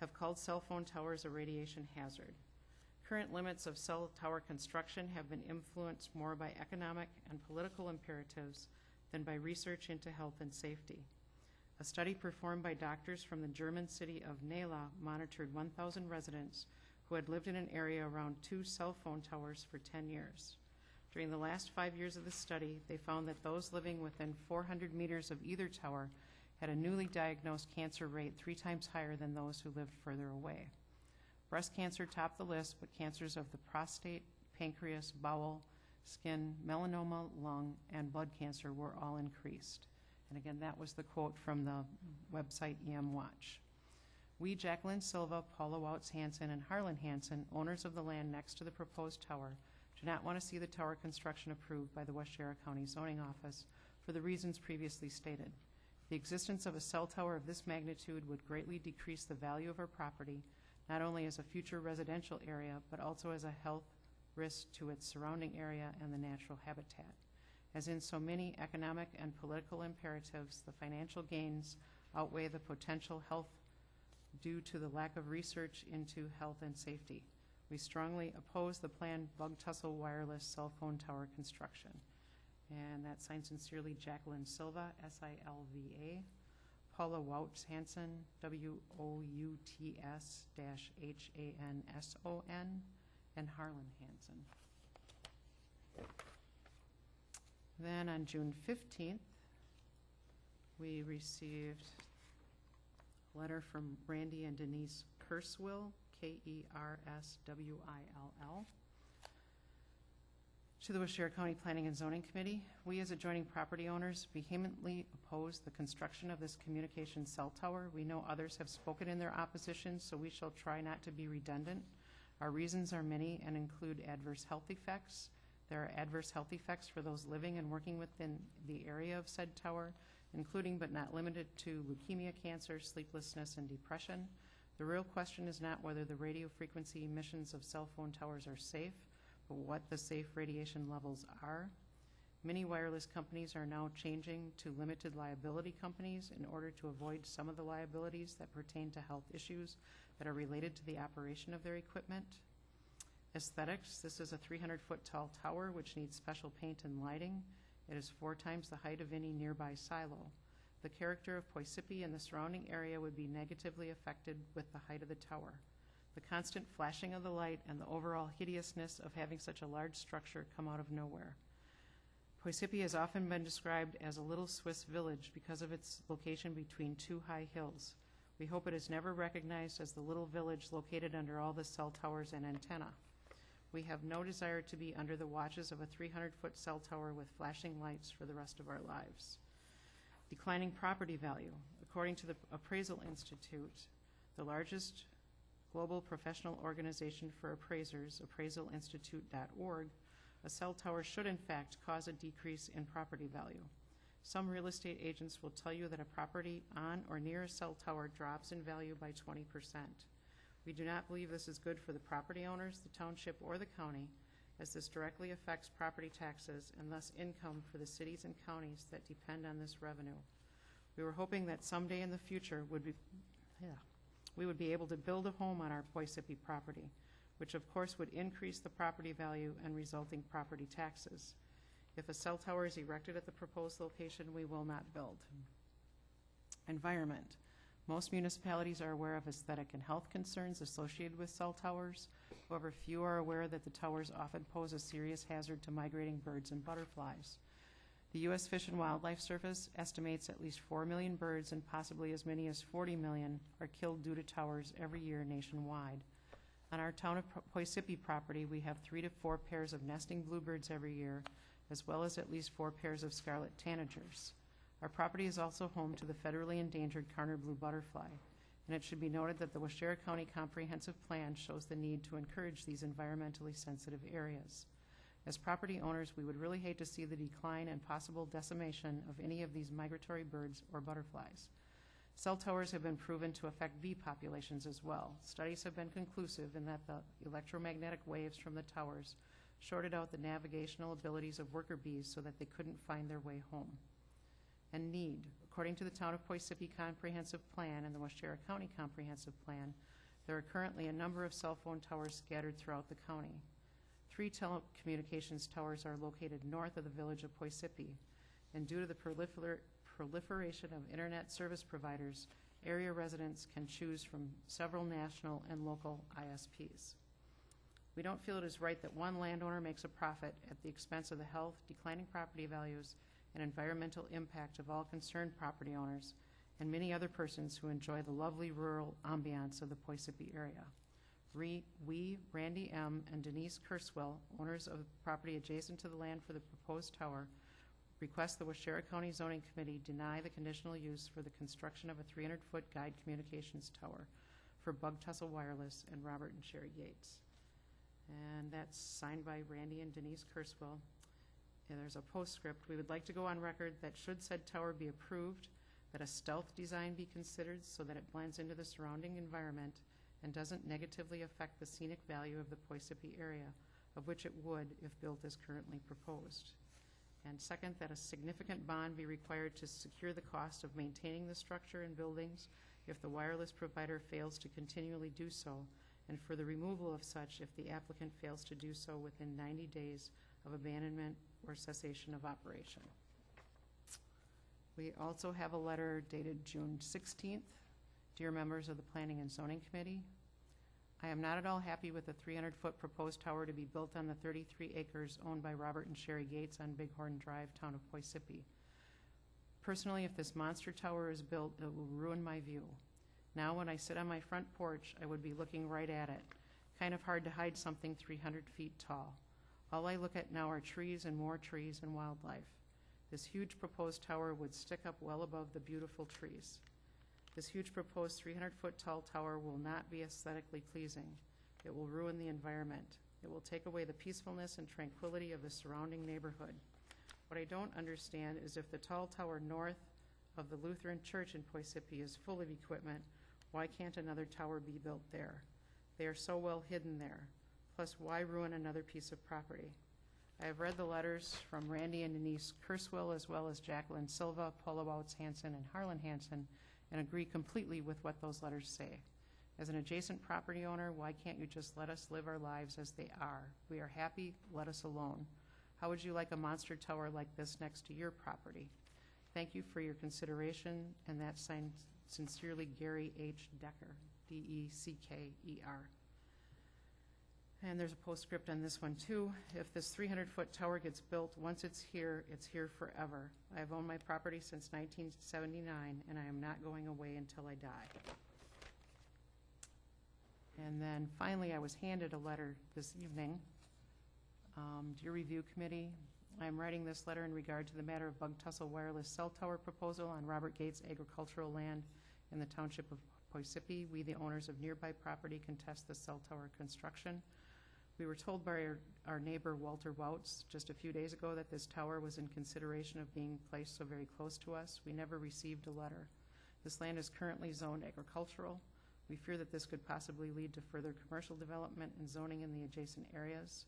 have called cell phone towers a radiation hazard. Current limits of cell tower construction have been influenced more by economic and political imperatives than by research into health and safety. A study performed by doctors from the German city of Nela monitored 1,000 residents who had lived in an area around 2 cell phone towers for 10 years. During the last 5 years of the study, they found that those living within 400 meters of either tower had a newly diagnosed cancer rate 3 times higher than those who lived further away. Breast cancer topped the list, but cancers of the prostate, pancreas, bowel, skin, melanoma, lung, and blood cancer were all increased. And again, that was the quote from the website EM Watch. We, Jacqueline Silva, Paula Woutz Hansen, and Harlan Hansen, owners of the land next to the proposed tower, do not want to see the tower construction approved by the West-Shara County Zoning Office for the reasons previously stated. The existence of a cell tower of this magnitude would greatly decrease the value of our property, not only as a future residential area, but also as a health risk to its surrounding area and the natural habitat. As in so many economic and political imperatives, the financial gains outweigh the potential health due to the lack of research into health and safety. We strongly oppose the planned bug tussle wireless cell phone tower construction. And that signed sincerely, Jacqueline Silva, S-I-L-V-A, Paula Woutz Hansen, W-O-U-T-S-H-A-N-S-O-N, and Harlan Hansen. Then on June 15th, we received a letter from Randy and Denise Kerswill, K-E-R-S-W-I-L-L, to the West-Shara County Planning and Zoning Committee. We, as adjoining property owners, vehemently oppose the construction of this communication cell tower. We know others have spoken in their opposition, so we shall try not to be redundant. Our reasons are many and include adverse health effects. There are adverse health effects for those living and working within the area of said tower, including but not limited to leukemia, cancer, sleeplessness, and depression. The real question is not whether the radio frequency emissions of cell phone towers are safe, but what the safe radiation levels are. Many wireless companies are now changing to limited liability companies in order to avoid some of the liabilities that pertain to health issues that are related to the operation of their equipment. Aesthetics, this is a 300-foot tall tower which needs special paint and lighting. It is 4 times the height of any nearby silo. The character of Poisippi and the surrounding area would be negatively affected with the height of the tower. The constant flashing of the light and the overall hideousness of having such a large structure come out of nowhere. Poisippi has often been described as a little Swiss village because of its location between 2 high hills. We hope it is never recognized as the little village located under all the cell towers and antenna. We have no desire to be under the watches of a 300-foot cell tower with flashing lights for the rest of our lives. Declining property value. According to the Appraisal Institute, the largest global professional organization for appraisers, appraisalinstitute.org, a cell tower should in fact cause a decrease in property value. Some real estate agents will tell you that a property on or near a cell tower drops in value by 20%. We do not believe this is good for the property owners, the township, or the county, as this directly affects property taxes and thus income for the cities and counties that depend on this revenue. We were hoping that someday in the future we would be able to build a home on our Poisippi property, which of course would increase the property value and resulting property taxes. If a cell tower is erected at the proposed location, we will not build. Environment. Most municipalities are aware of aesthetic and health concerns associated with cell towers. However, few are aware that the towers often pose a serious hazard to migrating birds and butterflies. The U.S. Fish and Wildlife Service estimates at least 4 million birds and possibly as many as 40 million are killed due to towers every year nationwide. On our town of Poisippi property, we have 3 to 4 pairs of nesting bluebirds every year, as well as at least 4 pairs of scarlet tanagers. Our property is also home to the federally endangered Karner blue butterfly, and it should be noted that the West-Shara County Comprehensive Plan shows the need to encourage these environmentally sensitive areas. As property owners, we would really hate to see the decline and possible decimation of any of these migratory birds or butterflies. Cell towers have been proven to affect bee populations as well. Studies have been conclusive in that the electromagnetic waves from the towers shorted out the navigational abilities of worker bees so that they couldn't find their way home. And need. According to the Town of Poisippi Comprehensive Plan and the West-Shara County Comprehensive Plan, there are currently a number of cell phone towers scattered throughout the county. 3 telecommunications towers are located north of the village of Poisippi, and due to the proliferation of internet service providers, area residents can choose from several national and local ISPs. We don't feel it is right that one landowner makes a profit at the expense of the health, declining property values, and environmental impact of all concerned property owners and many other persons who enjoy the lovely rural ambiance of the Poisippi area. We, Randy M. and Denise Kurswell, owners of the property adjacent to the land for the proposed tower, request the Waushara County Zoning Committee deny the conditional use for the construction of a 300-foot guide communications tower for Bug Tussle Wireless and Robert and Sherry Gates. And that's signed by Randy and Denise Kurswell. And there's a postscript. We would like to go on record that should said tower be approved, that a stealth design be considered so that it blends into the surrounding environment and doesn't negatively affect the scenic value of the Poisippi area, of which it would if built as currently proposed. And second, that a significant bond be required to secure the cost of maintaining the structure and buildings if the wireless provider fails to continually do so, and for the removal of such if the applicant fails to do so within 90 days of abandonment or cessation of operation. We also have a letter dated June 16th. Dear members of the Planning and Zoning Committee, I am not at all happy with the 300-foot proposed tower to be built on the 33 acres owned by Robert and Sherry Gates on Bighorn Drive, town of Poisippi. Personally, if this monster tower is built, it will ruin my view. Now, when I sit on my front porch, I would be looking right at it. Kind of hard to hide something 300 feet tall. All I look at now are trees and more trees and wildlife. This huge proposed tower would stick up well above the beautiful trees. This huge proposed 300-foot tall tower will not be aesthetically pleasing. It will ruin the environment. It will take away the peacefulness and tranquility of the surrounding neighborhood. What I don't understand is if the tall tower north of the Lutheran Church in Poisippi is full of equipment, why can't another tower be built there? They are so well hidden there. Plus, why ruin another piece of property? I have read the letters from Randy and Denise Kurswell, as well as Jacqueline Silva, Paula Woutz Hansen, and Harlan Hansen, and agree completely with what those letters say. As an adjacent property owner, why can't you just let us live our lives as they are? We are happy, let us alone. How would you like a monster tower like this next to your property? Thank you for your consideration, and that's signed sincerely, Gary H. Decker, D-E-C-K-E-R. And there's a postscript on this one too. If this 300-foot tower gets built, once it's here forever. I've owned my property since 1979, and I am not going away until I die. And then finally, I was handed a letter this evening. Dear Review Committee, I'm writing this letter in regard to the matter of Bug Tussle Wireless Cell Tower proposal on Robert Gates agricultural land in the township of Poisippi. We, the owners of nearby property, contest the cell tower construction. We were told by our neighbor Walter Woutz just a few days ago that this tower was in consideration of being placed so very close to us. We never received a letter. This land is currently zoned agricultural. We fear that this could possibly lead to further commercial development and zoning in the adjacent areas.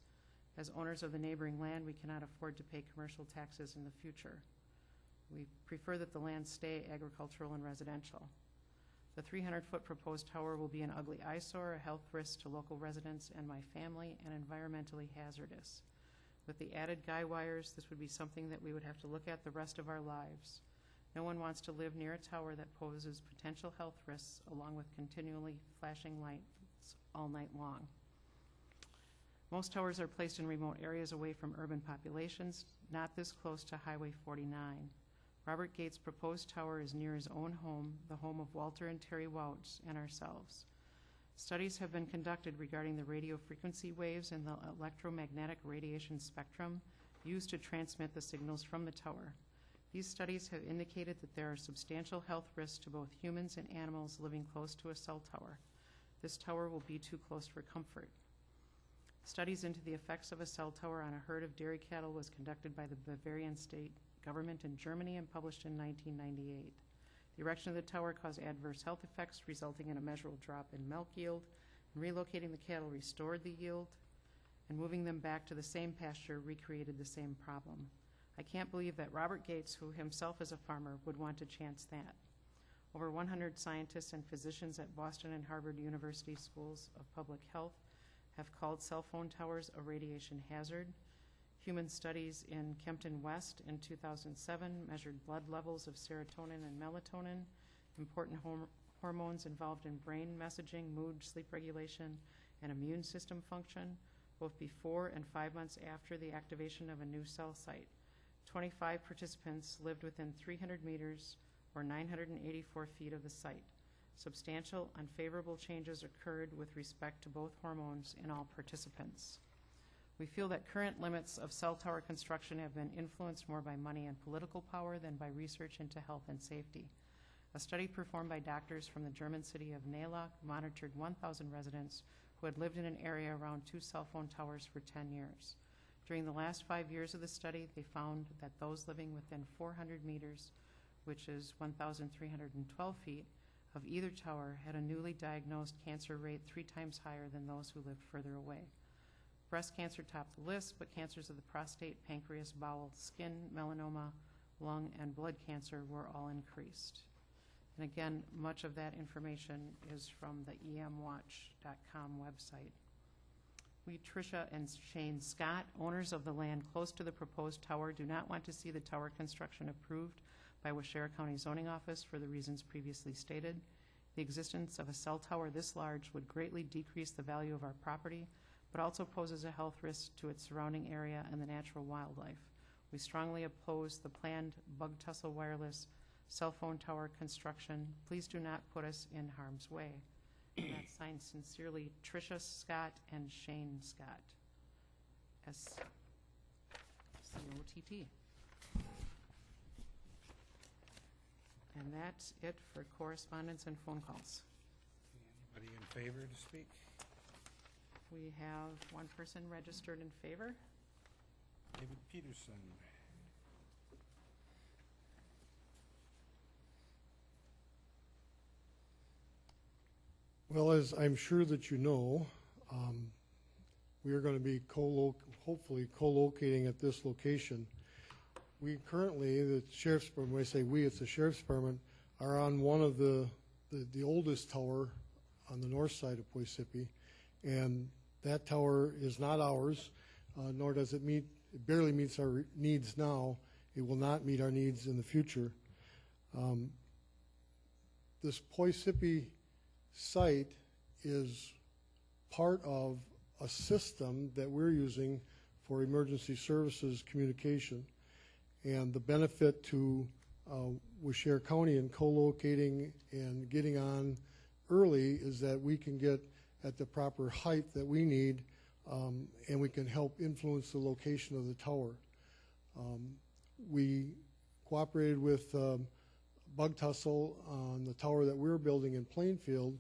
As owners of the neighboring land, we cannot afford to pay commercial taxes in the future. We prefer that the land stay agricultural and residential. The 300-foot proposed tower will be an ugly eyesore, a health risk to local residents and my family, and environmentally hazardous. With the added guy wires, this would be something that we would have to look at the rest of our lives. No one wants to live near a tower that poses potential health risks along with continually flashing lights all night long. Most towers are placed in remote areas away from urban populations, not this close to Highway 49. Robert Gates' proposed tower is near his own home, the home of Walter and Terry Woutz, and ourselves. Studies have been conducted regarding the radio frequency waves and the electromagnetic radiation spectrum used to transmit the signals from the tower. These studies have indicated that there are substantial health risks to both humans and animals living close to a cell tower. This tower will be too close for comfort. Studies into the effects of a cell tower on a herd of dairy cattle was conducted by the Bavarian state government in Germany and published in 1998. The erection of the tower caused adverse health effects, resulting in a measurable drop in milk yield, and relocating the cattle restored the yield, and moving them back to the same pasture recreated the same problem. I can't believe that Robert Gates, who himself is a farmer, would want to chance that. Over 100 scientists and physicians at Boston and Harvard University Schools of Public Health have called cell phone towers a radiation hazard. Human studies in Kempton West in 2007 measured blood levels of serotonin and melatonin, important hormones involved in brain messaging, mood, sleep regulation, and immune system function, both before and 5 months after the activation of a new cell site. 25 participants lived within 300 meters or 984 feet of the site. Substantial unfavorable changes occurred with respect to both hormones in all participants. We feel that current limits of cell tower construction have been influenced more by money and political power than by research into health and safety. A study performed by doctors from the German city of Nayla monitored 1,000 residents who had lived in an area around 2 cell phone towers for 10 years. During the last 5 years of the study, they found that those living within 400 meters, which is 1,312 feet, of either tower had a newly diagnosed cancer rate 3 times higher than those who lived further away. Breast cancer topped the list, but cancers of the prostate, pancreas, bowel, skin, melanoma, lung, and blood cancer were all increased. And again, much of that information is from the emwatch.com website. We, Tricia and Shane Scott, owners of the land close to the proposed tower, do not want to see the tower construction approved by Waushara County Zoning Office for the reasons previously stated. The existence of a cell tower this large would greatly decrease the value of our property, but also poses a health risk to its surrounding area and the natural wildlife. We strongly oppose the planned Bug Tussle wireless cell phone tower construction. Please do not put us in harm's way. And that's signed sincerely, Tricia Scott and Shane Scott, S-C-O-T-T. And that's it for correspondence and phone calls. Anybody in favor to speak? We have one person registered in favor. David Peterson. Well, as I'm sure that you know, we are going to be hopefully co-locating at this location. We currently, the Sheriff's Department, when I say we, it's the Sheriff's Department, are on one of the oldest tower on the north side of Poisippi, and that tower is not ours, nor does it meet, it barely meets our needs now. It will not meet our needs in the future. This Poisippi site is part of a system that we're using for emergency services communication. And the benefit to Waushara County in co-locating and getting on early is that we can get at the proper height that we need, and we can help influence the location of the tower. We cooperated with Bug Tussle on the tower that we're building in Plainfield,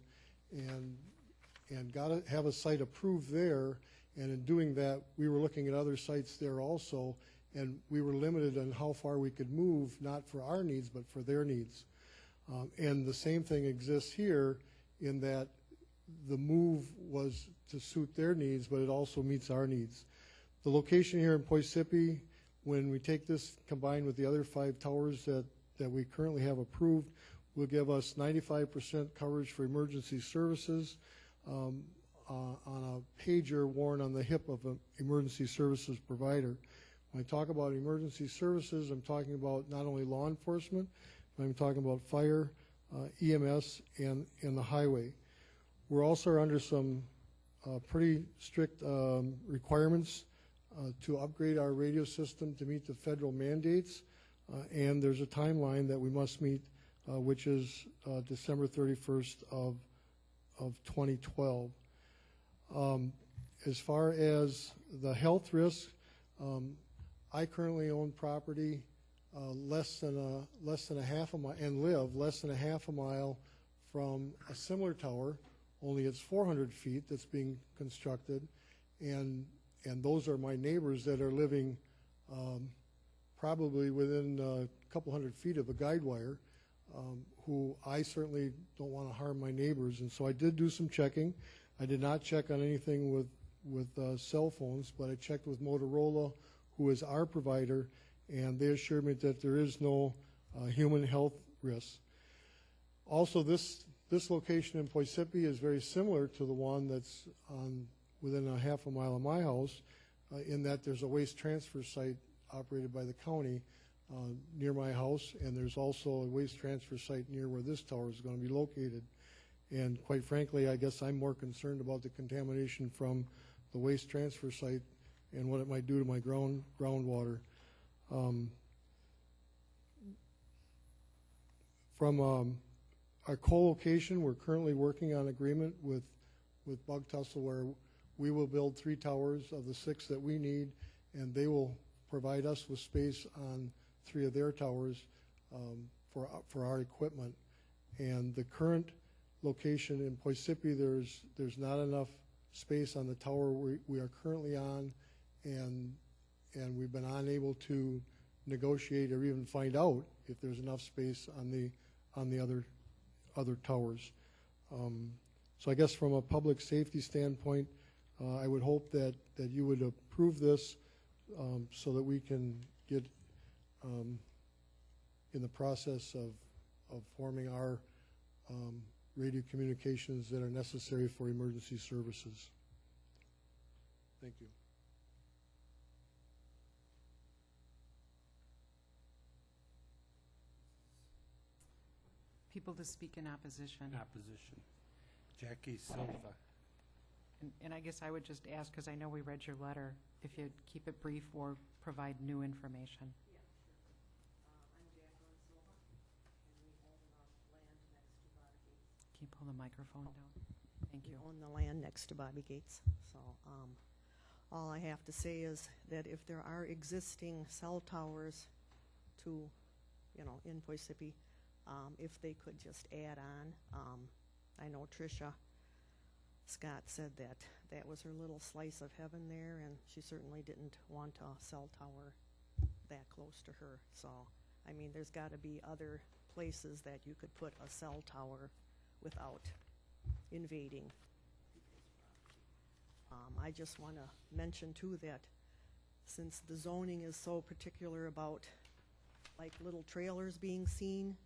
and got to have a site approved there. And in doing that, we were looking at other sites there also, and we were limited on how far we could move, not for our needs, but for their needs. And the same thing exists here in that the move was to suit their needs, but it also meets our needs. The location here in Poisippi, when we take this combined with the other 5 towers that we currently have approved, will give us 95% coverage for emergency services on a pager worn on the hip of an emergency services provider. When I talk about emergency services, I'm talking about not only law enforcement, but I'm talking about fire, EMS, and the highway. We're also under some pretty strict requirements to upgrade our radio system to meet the federal mandates, and there's a timeline that we must meet, which is December 31st of 2012. As far as the health risk, I currently own property less than a half a mile, and live less than a half a mile from a similar tower, only it's 400 feet that's being constructed, and those are my neighbors that are living probably within a couple hundred feet of a guide wire, who I certainly don't want to harm my neighbors. And so I did do some checking. I did not check on anything with cell phones, but I checked with Motorola, who is our provider, and they assured me that there is no human health risk. Also, this location in Poisippi is very similar to the one that's within a half a mile of my house, in that there's a waste transfer site operated by the county near my house, and there's also a waste transfer site near where this tower is going to be located. And quite frankly, I guess I'm more concerned about the contamination from the waste transfer site and what it might do to my groundwater. From our co-location, we're currently working on agreement with Bug Tussle where we will build 3 towers of the 6 that we need, and they will provide us with space on 3 of their towers for our equipment. And the current location in Poisippi, there's not enough space on the tower we are currently on, and we've been unable to negotiate or even find out if there's enough space on the other towers. So I guess from a public safety standpoint, I would hope that you would approve this so that we can get in the process of forming our radio communications that are necessary for emergency services. Thank you. People to speak in opposition. Opposition. Jackie Silva. And I guess I would just ask, because I know we read your letter, if you'd keep it brief or provide new information. Can you pull the microphone down? Thank you. We own the land next to Bobby Gates. So all I have to say is that if there are existing cell towers to, in Poisippi, if they could just add on. I know Tricia Scott said that was her little slice of heaven there, and she certainly didn't want a cell tower that close to her. So, I mean, there's got to be other places that you could put a cell tower without invading. I just want to mention too that since the zoning is so particular about like little trailers being seen,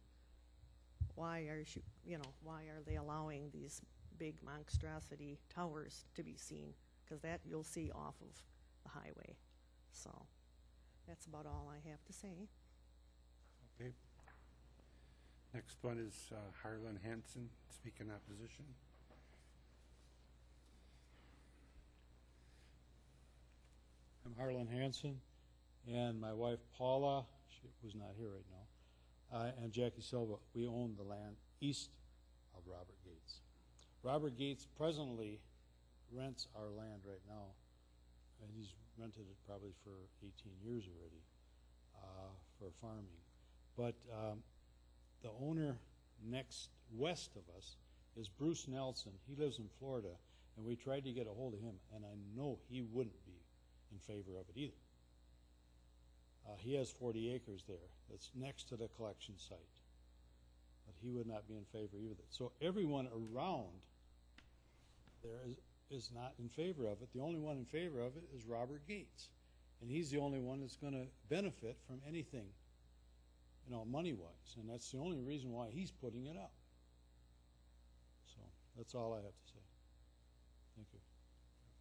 why are they allowing these big monstrosity towers to be seen? Because that you'll see off of the highway. So that's about all I have to say. Okay. Next one is Harlan Hansen, speak in opposition. I'm Harlan Hansen, and my wife Paula, who's not here right now, and Jackie Silva, we own the land east of Robert Gates. Robert Gates presently rents our land right now, and he's rented it probably for 18 years already for farming. But the owner next west of us is Bruce Nelson. He lives in Florida, and we tried to get a hold of him, and I know he wouldn't be in favor of it either. He has 40 acres there that's next to the collection site, but he would not be in favor either. So everyone around there is not in favor of it. The only one in favor of it is Robert Gates, and he's the only one that's going to benefit from anything, money-wise, and that's the only reason why he's putting it up. So that's all I have to say. Thank you.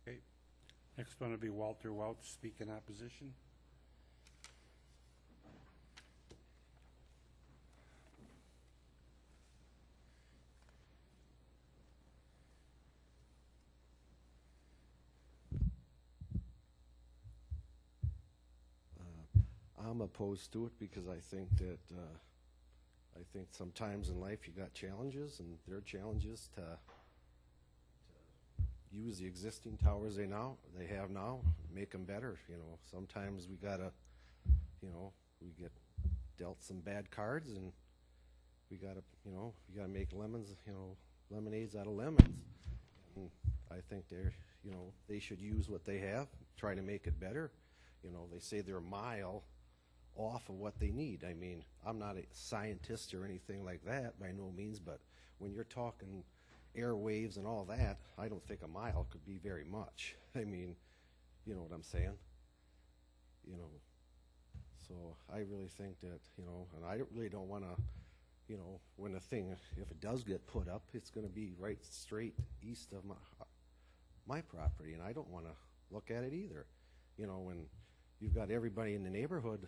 Okay. Next one will be Walter Welch, speak in opposition. I'm opposed to it because I think that sometimes in life you got challenges, and there are challenges to use the existing towers they have now, make them better. Sometimes we gotta, we get dealt some bad cards, and we gotta, you gotta make lemonades out of lemons. And I think they should use what they have, try to make it better. They say they're a mile off of what they need. I mean, I'm not a scientist or anything like that by no means, but when you're talking airwaves and all that, I don't think a mile could be very much. I mean, you know what I'm saying? So I really think that, and I really don't want to, when a thing, if it does get put up, it's going to be right straight east of my property, and I don't want to look at it either. When you've got everybody in the neighborhood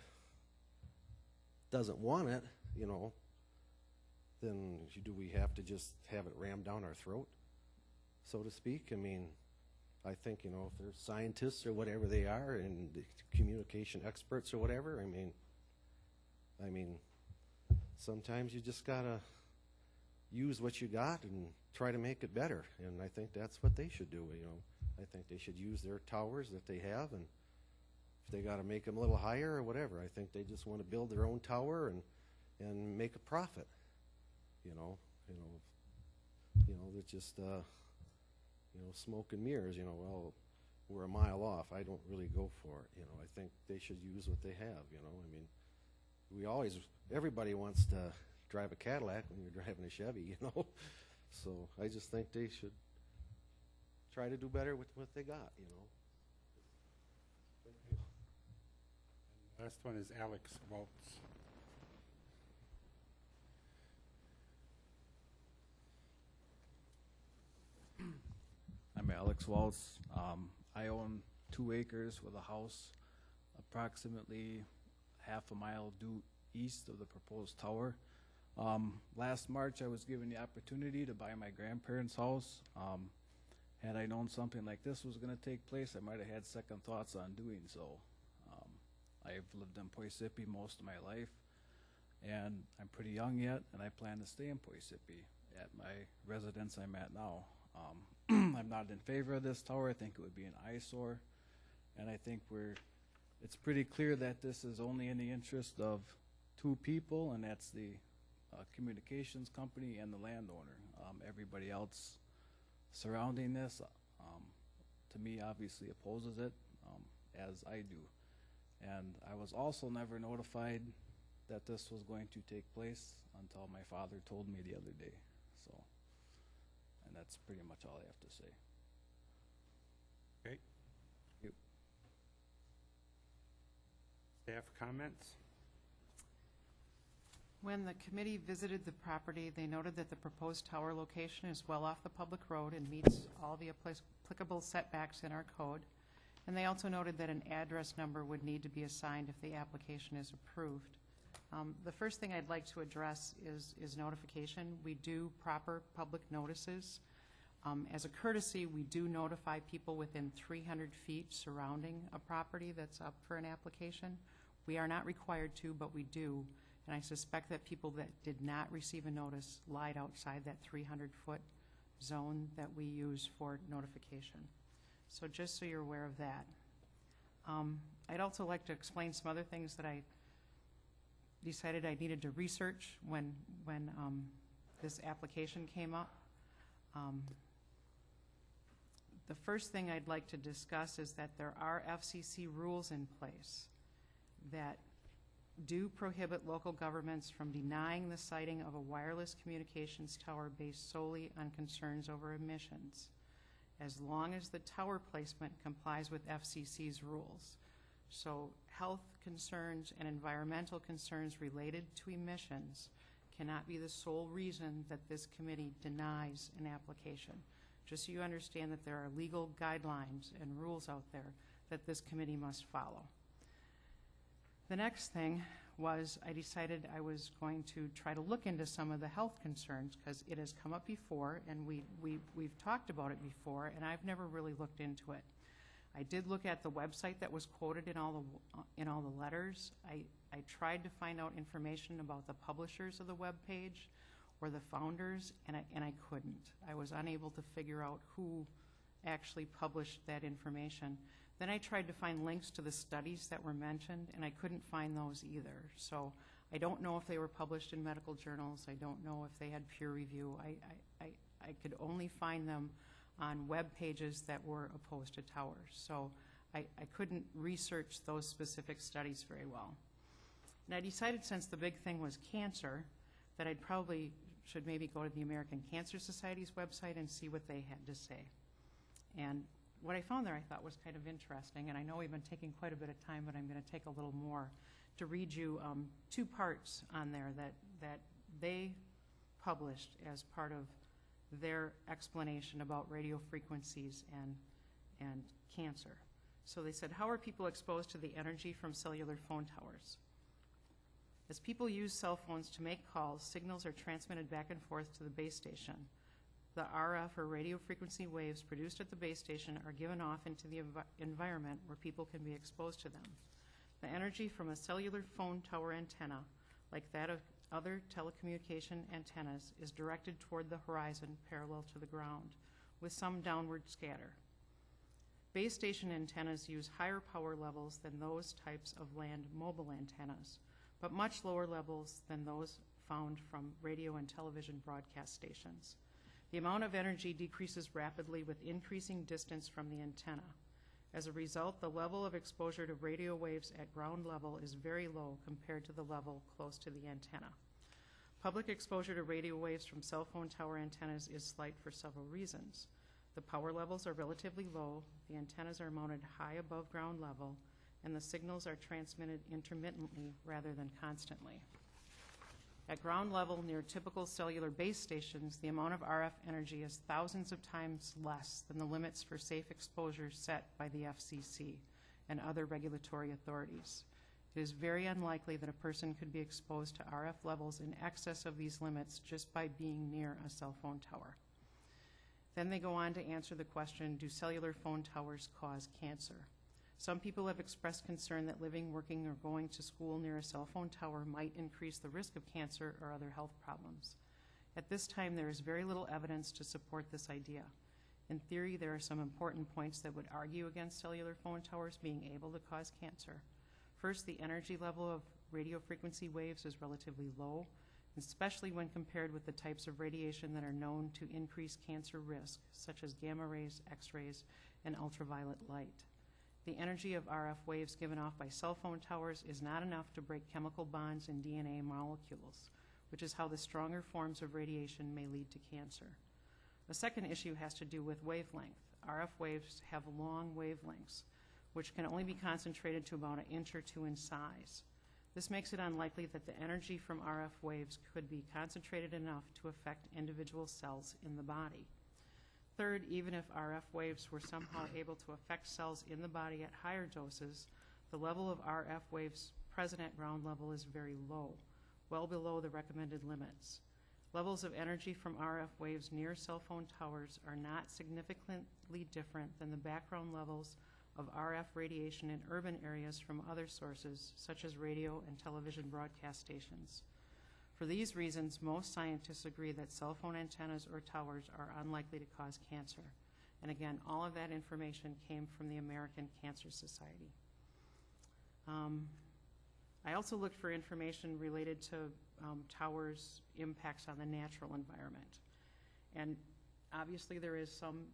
doesn't want it, then do we have to just have it rammed down our throat, so to speak? I mean, I think, if they're scientists or whatever they are, and the communication experts or whatever, I mean, sometimes you just gotta, use what you got and try to make it better. And I think that's what they should do, you know. I think they should use their towers that they have, and if they got to make them a little higher or whatever, I think they just want to build their own tower and make a profit, you know. It's just, smoke and mirrors, well, we're a mile off. I don't really go for it, I think they should use what they have, I mean, everybody wants to drive a Cadillac when you're driving a Chevy, So I just think they should try to do better with what they got, Last one is Alex Waltz. I'm Alex Waltz. I own 2 acres with a house approximately half a mile due east of the proposed tower. Last March, I was given the opportunity to buy my grandparents' house. Had I known something like this was going to take place, I might have had second thoughts on doing so. I've lived in Poisippi most of my life, and I'm pretty young yet, and I plan to stay in Poisippi at my residence I'm at now. I'm not in favor of this tower. I think it would be an eyesore, and I think it's pretty clear that this is only in the interest of 2 people, and that's the communications company and the landowner. Everybody else surrounding this, to me, obviously opposes it, as I do. And I was also never notified that this was going to take place until my father told me the other day. So, and that's pretty much all I have to say. Okay. Thank you. Staff comments? When the committee visited the property, they noted that the proposed tower location is well off the public road and meets all the applicable setbacks in our code. And they also noted that an address number would need to be assigned if the application is approved. The first thing I'd like to address is notification. We do proper public notices. As a courtesy, we do notify people within 300 feet surrounding a property that's up for an application. We are not required to, but we do. And I suspect that people that did not receive a notice lied outside that 300-foot zone that we use for notification. So just so you're aware of that. I'd also like to explain some other things that I decided I needed to research when this application came up. The first thing I'd like to discuss is that there are FCC rules in place that do prohibit local governments from denying the siting of a wireless communications tower based solely on concerns over emissions, as long as the tower placement complies with FCC's rules. So health concerns and environmental concerns related to emissions cannot be the sole reason that this committee denies an application. Just so you understand that there are legal guidelines and rules out there that this committee must follow. The next thing was I decided I was going to try to look into some of the health concerns because it has come up before and we've talked about it before, and I've never really looked into it. I did look at the website that was quoted in all the letters. I tried to find out information about the publishers of the web page or the founders, and I couldn't. I was unable to figure out who actually published that information. Then I tried to find links to the studies that were mentioned, and I couldn't find those either. So I don't know if they were published in medical journals. I don't know if they had peer review. I could only find them on web pages that were opposed to towers. So I couldn't research those specific studies very well. And I decided, since the big thing was cancer, that I'd probably should maybe go to the American Cancer Society's website and see what they had to say. And what I found there I thought was kind of interesting, and I know we've been taking quite a bit of time, but I'm going to take a little more to read you 2 parts on there that they published as part of their explanation about radio frequencies and cancer. So they said, how are people exposed to the energy from cellular phone towers? As people use cell phones to make calls, signals are transmitted back and forth to the base station. The RF or radio frequency waves produced at the base station are given off into the environment where people can be exposed to them. The energy from a cellular phone tower antenna, like that other telecommunication antennas is directed toward the horizon parallel to the ground, with some downward scatter. Base station antennas use higher power levels than those types of land mobile antennas, but much lower levels than those found from radio and television broadcast stations. The amount of energy decreases rapidly with increasing distance from the antenna. As a result, the level of exposure to radio waves at ground level is very low compared to the level close to the antenna. Public exposure to radio waves from cell phone tower antennas is slight for several reasons. The power levels are relatively low, the antennas are mounted high above ground level, and the signals are transmitted intermittently rather than constantly. At ground level, near typical cellular base stations, the amount of RF energy is thousands of times less than the limits for safe exposure set by the FCC and other regulatory authorities. It is very unlikely that a person could be exposed to RF levels in excess of these limits just by being near a cell phone tower. Then they go on to answer the question, do cellular phone towers cause cancer? Some people have expressed concern that living, working, or going to school near a cell phone tower might increase the risk of cancer or other health problems. At this time, there is very little evidence to support this idea. In theory, there are some important points that would argue against cellular phone towers being able to cause cancer. First, the energy level of radio frequency waves is relatively low, especially when compared with the types of radiation that are known to increase cancer risk, such as gamma rays, X-rays, and ultraviolet light. The energy of RF waves given off by cell phone towers is not enough to break chemical bonds in DNA molecules, which is how the stronger forms of radiation may lead to cancer. The second issue has to do with wavelength. RF waves have long wavelengths, which can only be concentrated to about 1 inch or 2 in size. This makes it unlikely that the energy from RF waves could be concentrated enough to affect individual cells in the body. Third, even if RF waves were somehow able to affect cells in the body at higher doses, the level of RF waves present at ground level is very low, well below the recommended limits. Levels of energy from RF waves near cell phone towers are not significantly different than the background levels of RF radiation in urban areas from other sources, such as radio and television broadcast stations. For these reasons, most scientists agree that cell phone antennas or towers are unlikely to cause cancer. And again, all of that information came from the American Cancer Society. I also looked for information related to towers' impacts on the natural environment. And obviously there is some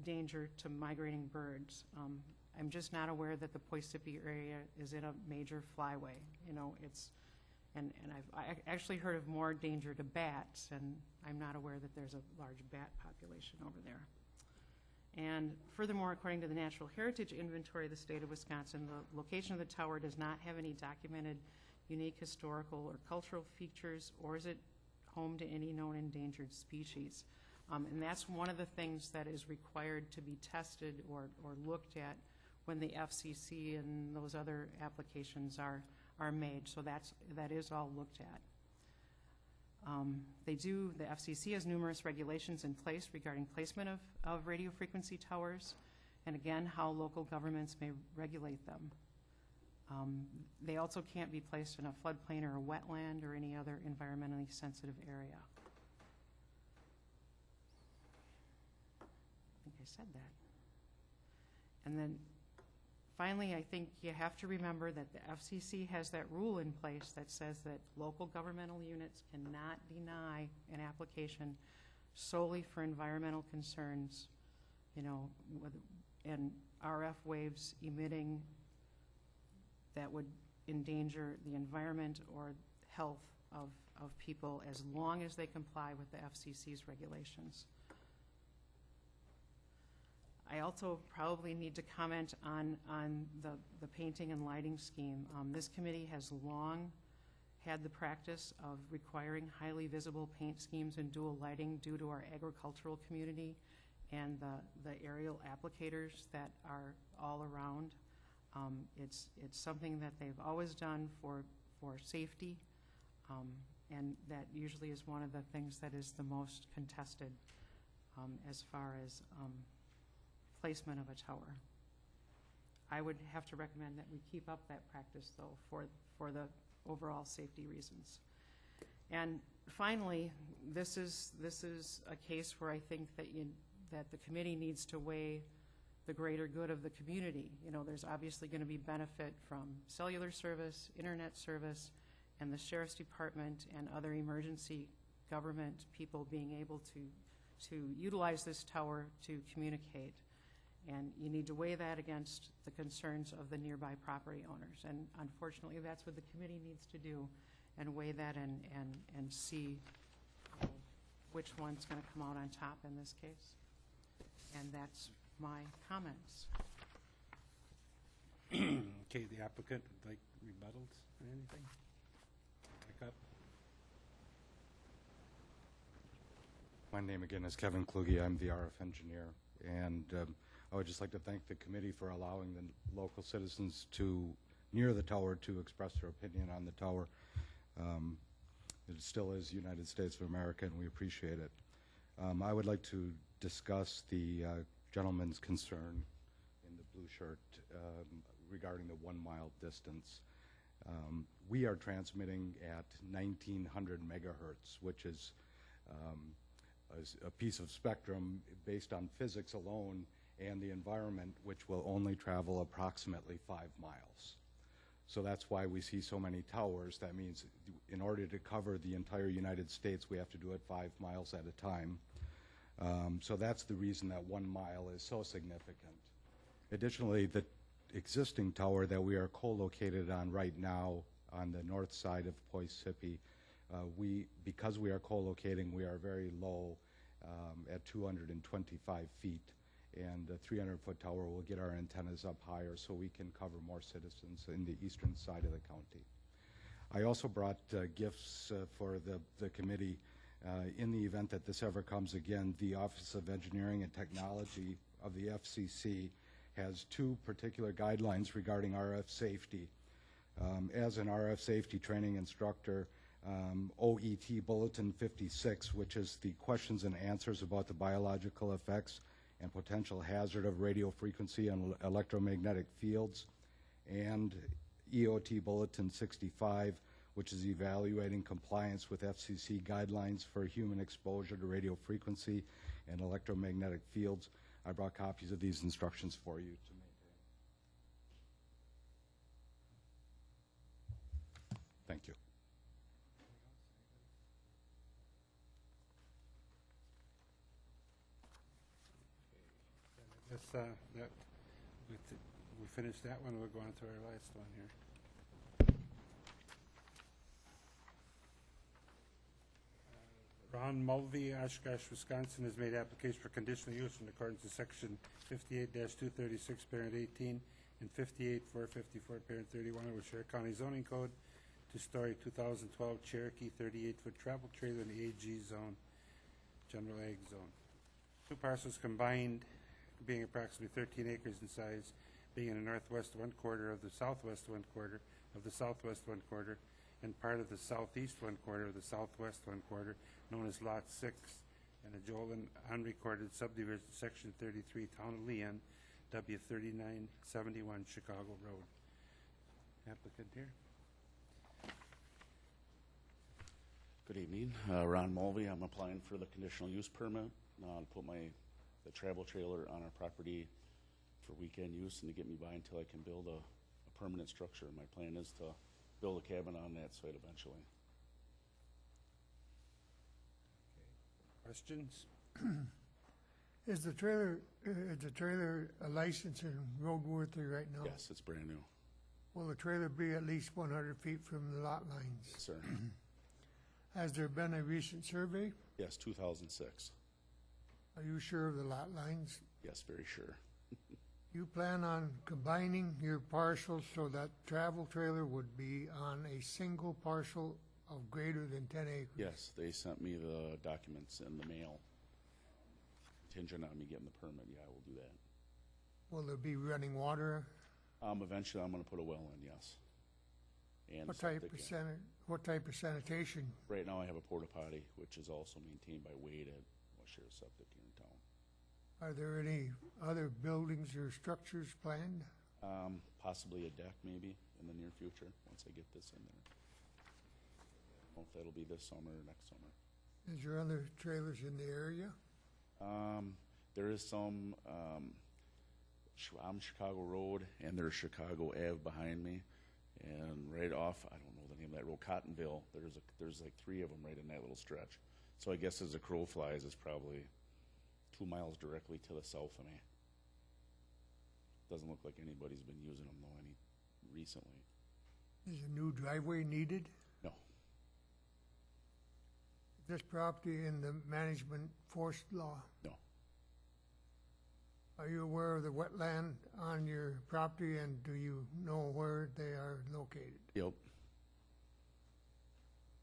danger to migrating birds. I'm just not aware that the Poisippi area is in a major flyway. You know, and I've actually heard of more danger to bats, and I'm not aware that there's a large bat population over there. And furthermore, according to the Natural Heritage Inventory of the state of Wisconsin, the location of the tower does not have any documented unique historical or cultural features, or is it home to any known endangered species. And that's one of the things that is required to be tested or looked at when the FCC and those other applications are made. So that is all looked at. The FCC has numerous regulations in place regarding placement of radio frequency towers, and again, how local governments may regulate them. They also can't be placed in a floodplain or a wetland or any other environmentally sensitive area. I think I said that. And then finally, I think you have to remember that the FCC has that rule in place that says that local governmental units cannot deny an application solely for environmental concerns, you know, and RF waves emitting that would endanger the environment or health of people, as long as they comply with the FCC's regulations. I also probably need to comment on the painting and lighting scheme. This committee has long had the practice of requiring highly visible paint schemes and dual lighting due to our agricultural community and the aerial applicators that are all around. It's something that they've always done for safety, and that usually is one of the things that is the most contested as far as placement of a tower. I would have to recommend that we keep up that practice, though, for the overall safety reasons. And finally, this is a case where I think that the committee needs to weigh the greater good of the community. You know, there's obviously going to be benefit from cellular service, internet service, and the sheriff's department and other emergency government people being able to utilize this tower to communicate. And you need to weigh that against the concerns of the nearby property owners. And unfortunately, that's what the committee needs to do, and weigh that and see which one's going to come out on top in this case. And that's my comments. Okay, the applicant would like rebuttals or anything? Back up. My name again is Kevin Kluge. I'm the RF engineer, and I would just like to thank the committee for allowing the local citizens near the tower to express their opinion on the tower. It still is United States of America, and we appreciate it. I would like to discuss the gentleman's concern in the blue shirt regarding the 1 mile distance. We are transmitting at 1900 megahertz, which is a piece of spectrum based on physics alone and the environment, which will only travel approximately 5 miles. So that's why we see so many towers. That means in order to cover the entire United States, we have to do it 5 miles at a time. So that's the reason that 1 mile is so significant. Additionally, the existing tower that we are co-located on right now on the north side of Poisippi, because we are co-locating, we are very low at 225 feet. And a 300-foot tower will get our antennas up higher so we can cover more citizens in the eastern side of the county. I also brought gifts for the committee. In the event that this ever comes again, the Office of Engineering and Technology of the FCC has 2 particular guidelines regarding RF safety. As an RF safety training instructor, OET Bulletin 56, which is the questions and answers about the biological effects and potential hazard of radio frequency and electromagnetic fields, and EOT Bulletin 65, which is evaluating compliance with FCC guidelines for human exposure to radio frequency and electromagnetic fields. I brought copies of these instructions for you to maintain. Thank you. We finished that one. We'll go on to our last one here. Ron Mulvey, Oshkosh, Wisconsin, has made application for conditional use in accordance with Section 58-236, Parent 18, and 58-454, Parent 31 of Washington County Zoning Code to store a 2012 Cherokee 38-foot travel trailer in the AG zone, General Ag Zone. 2 parcels combined, being approximately 13 acres in size, being in the northwest 1/4 of the southwest 1/4 of the southwest 1/4, and part of the southeast 1/4 of the southwest 1/4, known as Lot 6, and a Jolin unrecorded subdivision, Section 33, Town of Leon, W 3971, Chicago Road. Applicant here. Good evening, Ron Mulvey. I'm applying for the conditional use permit to put the travel trailer on our property for weekend use and to get me by until I can build a permanent structure. My plan is to build a cabin on that site eventually. Questions? Is the trailer a licensed and roadworthy right now? Yes, it's brand new. Will the trailer be at least 100 feet from the lot lines? Yes, sir. Has there been a recent survey? Yes, 2006. Are you sure of the lot lines? Yes, very sure. You plan on combining your parcels so that travel trailer would be on a single parcel of greater than 10 acres? Yes, they sent me the documents in the mail. Contingent on me getting the permit, yeah, I will do that. Will there be running water? Eventually I'm gonna put a well in, yes. And What septic type of sanitation? Right now I have a porta potty, which is also maintained by Wade at Washington Septic here in town. Are there any other buildings or structures planned? Possibly a deck maybe in the near future, once I get this in there. that'll be this summer or next summer. Is there other trailers in the area? There is some, on Chicago Road, and there's Chicago Ave behind me. And right off, I don't know the name of that road, Cottonville, there's like 3 of them right in that little stretch. So I guess as the crow flies, it's probably 2 miles directly to the south of me. Doesn't look like anybody's been using them though any recently. Is a new driveway needed? No. This property in the management forest law? No. Are you aware of the wetland on your property, and do you know where they are located? Yep.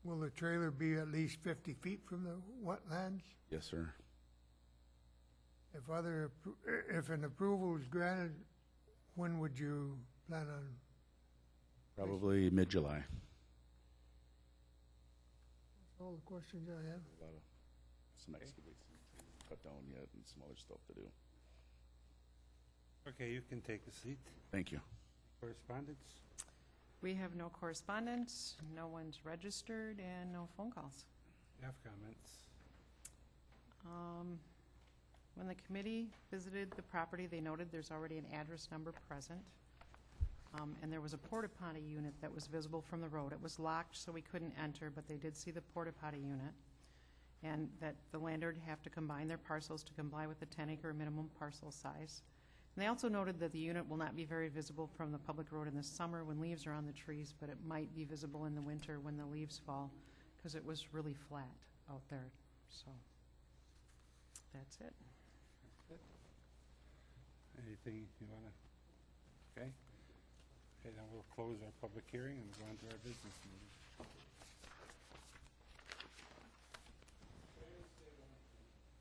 Will the trailer be at least 50 feet from the wetlands? Yes, sir. If an approval is granted, when would you plan on? Probably mid-July. That's all the questions I have. A lot of some excavating cut down yet and some other stuff to do. Okay, you can take a seat. Thank you. Correspondence? We have no correspondence, no one's registered, and no phone calls. Staff comments? When the committee visited the property, they noted there's already an address number present. And there was a porta potty unit that was visible from the road. It was locked, so we couldn't enter, but they did see the porta potty unit. And that the landlord have to combine their parcels to comply with the 10-acre minimum parcel size. And they also noted that the unit will not be very visible from the public road in the summer when leaves are on the trees, but it might be visible in the winter when the leaves fall, because it was really flat out there. So that's it. Anything you want to? Okay. Okay, then we'll close our public hearing and go on to our business meeting.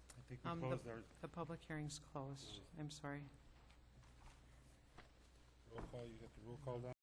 I think we closed our The public hearing's closed. I'm sorry. roll call. You got the roll call down?